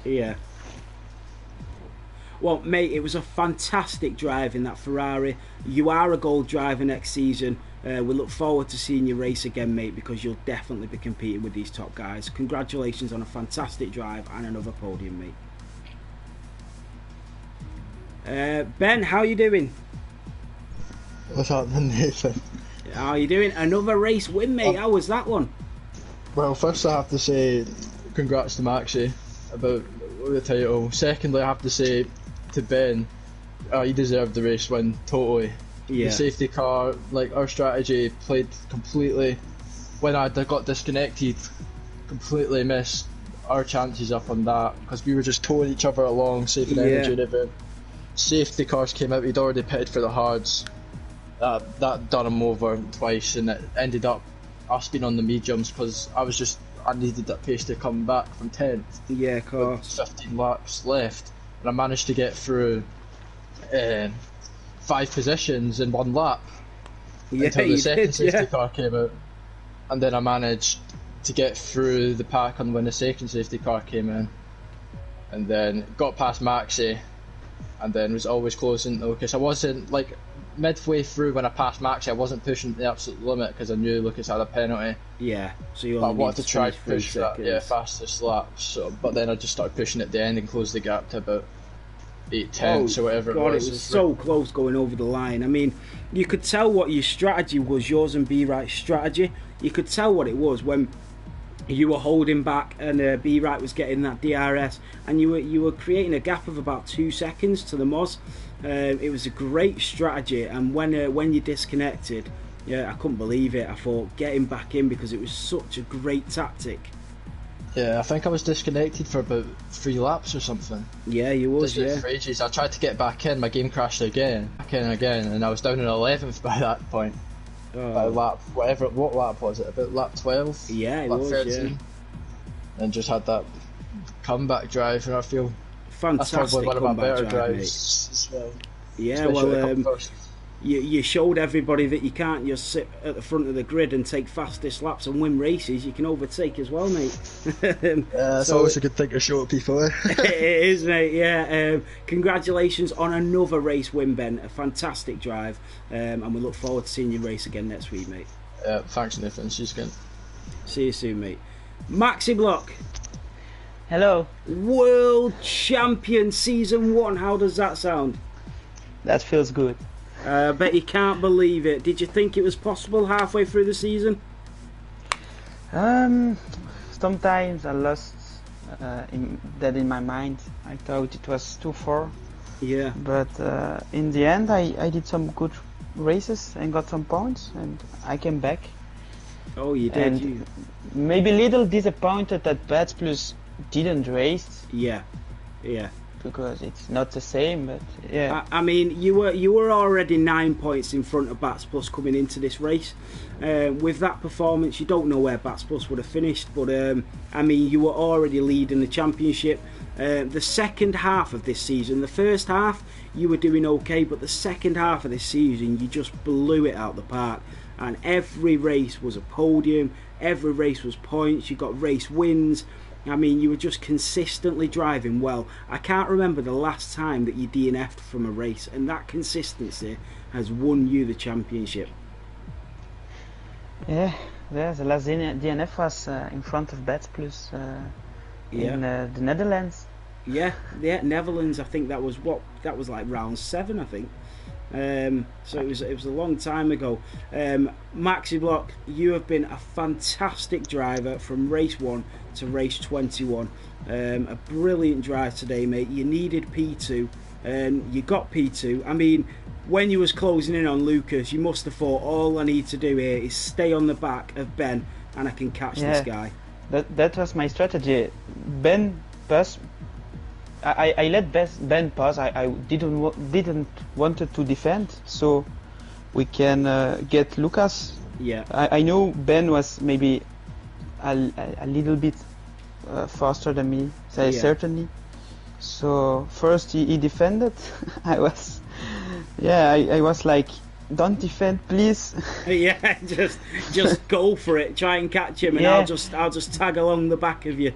Yeah. Well, mate, it was a fantastic drive in that Ferrari. You are a gold driver next season. We look forward to seeing you race again, mate, because you'll definitely be competing with these top guys. Congratulations on a fantastic drive and another podium, mate. Ben, how are you doing? What's happening, Nathan? How are you doing? Another race win, mate. How was that one? Well, first I have to say congrats to Maxi about the title. Secondly, I have to say to Ben, he deserved the race win, totally. Yeah. The safety car, like our strategy played completely. When I got disconnected, completely missed our chances up on that because we were just towing each other along, saving energy and everything. Safety cars came out, we'd already pitted for the hards. That done him over twice, and it ended up us being on the mediums because I needed that pace to come back from 10th. Yeah, of course. 15 laps left, and I managed to get through 5 positions in 1 lap until the second safety car came out, and then I managed to get through the pack on when the second safety car came in, and then got past Maxi, and then was always closing Lucas. I wasn't like midway through when I passed Maxi, I wasn't pushing the absolute limit because I knew Lucas had a penalty. Yeah, so you but I only wanted to try to push that, seconds. fastest lap. So, but then I just started pushing at the end and closed the gap to about 8/10 or whatever God, it was. it was so close going over the line. I mean, you could tell what your strategy was, yours and B-Right's strategy. You could tell what it was when you were holding back and B-Right was getting that DRS, and you were creating a gap of about 2 seconds to the Moz. It was a great strategy, and when you disconnected, I couldn't believe it. I thought getting back in because it was such a great tactic. Yeah, I think I was disconnected for about 3 laps or something. Yeah, you was. For ages. I tried to get back in, my game crashed again, and I was down in 11th by that point. By lap, what lap was it? About lap 12? Yeah, it lap was. 13. Yeah. And just had that comeback drive, and I feel fantastic. that's probably one of my better drive, drives as well. Yeah, well, you showed everybody that you can't just sit at the front of the grid and take fastest laps and win races. You can overtake as well, mate. It's always a good thing to show people. It is, mate. Yeah. Congratulations on another race win, Ben. A fantastic drive, and we look forward to seeing you race again next week, mate. Thanks, Nathan. See you again. See you soon, mate. Maxi Block. Hello. World Champion Season 1. How does that sound? That feels good. I bet you can't believe it. Did you think it was possible halfway through the season? Sometimes I lost that in my mind. I thought it was too far. Yeah. But in the end, I did some good races and got some points, and I came back. Oh, you did. And maybe a little disappointed that Bats Plus didn't race. Yeah. Yeah. because it's not the same. But yeah, I mean, you were already 9 points in front of Bats Plus coming into this race. With that performance, you don't know where Bats Plus would have finished, but I mean, you were already leading the championship. The second half of this season, the first half you were doing okay, but the second half of this season you just blew it out the park, and every race was a podium, every race was points, you got race wins. I mean, you were just consistently driving well. I can't remember the last time that you DNF'd from a race, and that consistency has won you the championship. yeah. The last DNF was in front of Bats Plus in the Netherlands. Yeah, Netherlands. I think that was like round 7, I think. So it was a long time ago. Maxi Block, you have been a fantastic driver from race 1 to race 21. A brilliant drive today, mate. You needed P2, you got P2. I mean, when you was closing in on Lucas, you must have thought, all I need to do here is stay on the back of Ben and I can catch this guy. That was my strategy. Ben pass. I let Ben pass. I didn't wanted to defend, so we can get Lucas. Yeah. I know Ben was maybe a little bit faster than me, certainly. So first he defended. I was like, don't defend, please. Yeah, just go for it. Try and catch him, and I'll just tag along the back of you.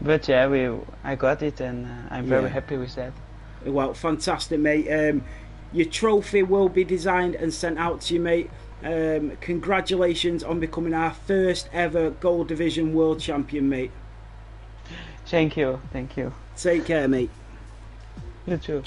But yeah, I got it, and I'm very happy with that. Well, fantastic, mate. Your trophy will be designed and sent out to you, mate. Congratulations on becoming our first ever Gold Division World Champion, mate. Thank you. Take care, mate. You too.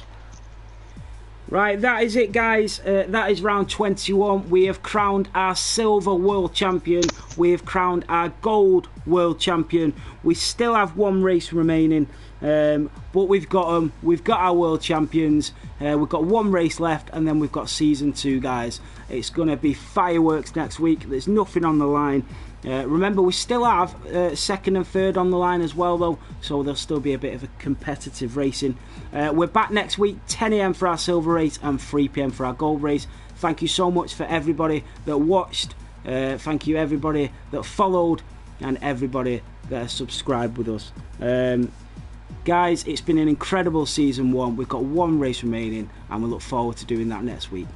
Right, that is it, guys. That is round 21. We have crowned our silver world champion. We have crowned our gold world champion. We still have one race remaining, but we've got them. We've got our world champions. We've got one race left, and then we've got season 2, guys. It's going to be fireworks next week. There's nothing on the line. Remember, we still have second and third on the line as well, though, so there'll still be a bit of a competitive racing. We're back next week, 10 AM for our silver race and 3 PM for our gold race. Thank you so much for everybody that watched. Thank you everybody that followed and everybody that has subscribed with us. Guys, it's been an incredible season 1. We've got one race remaining, and we look forward to doing that next week.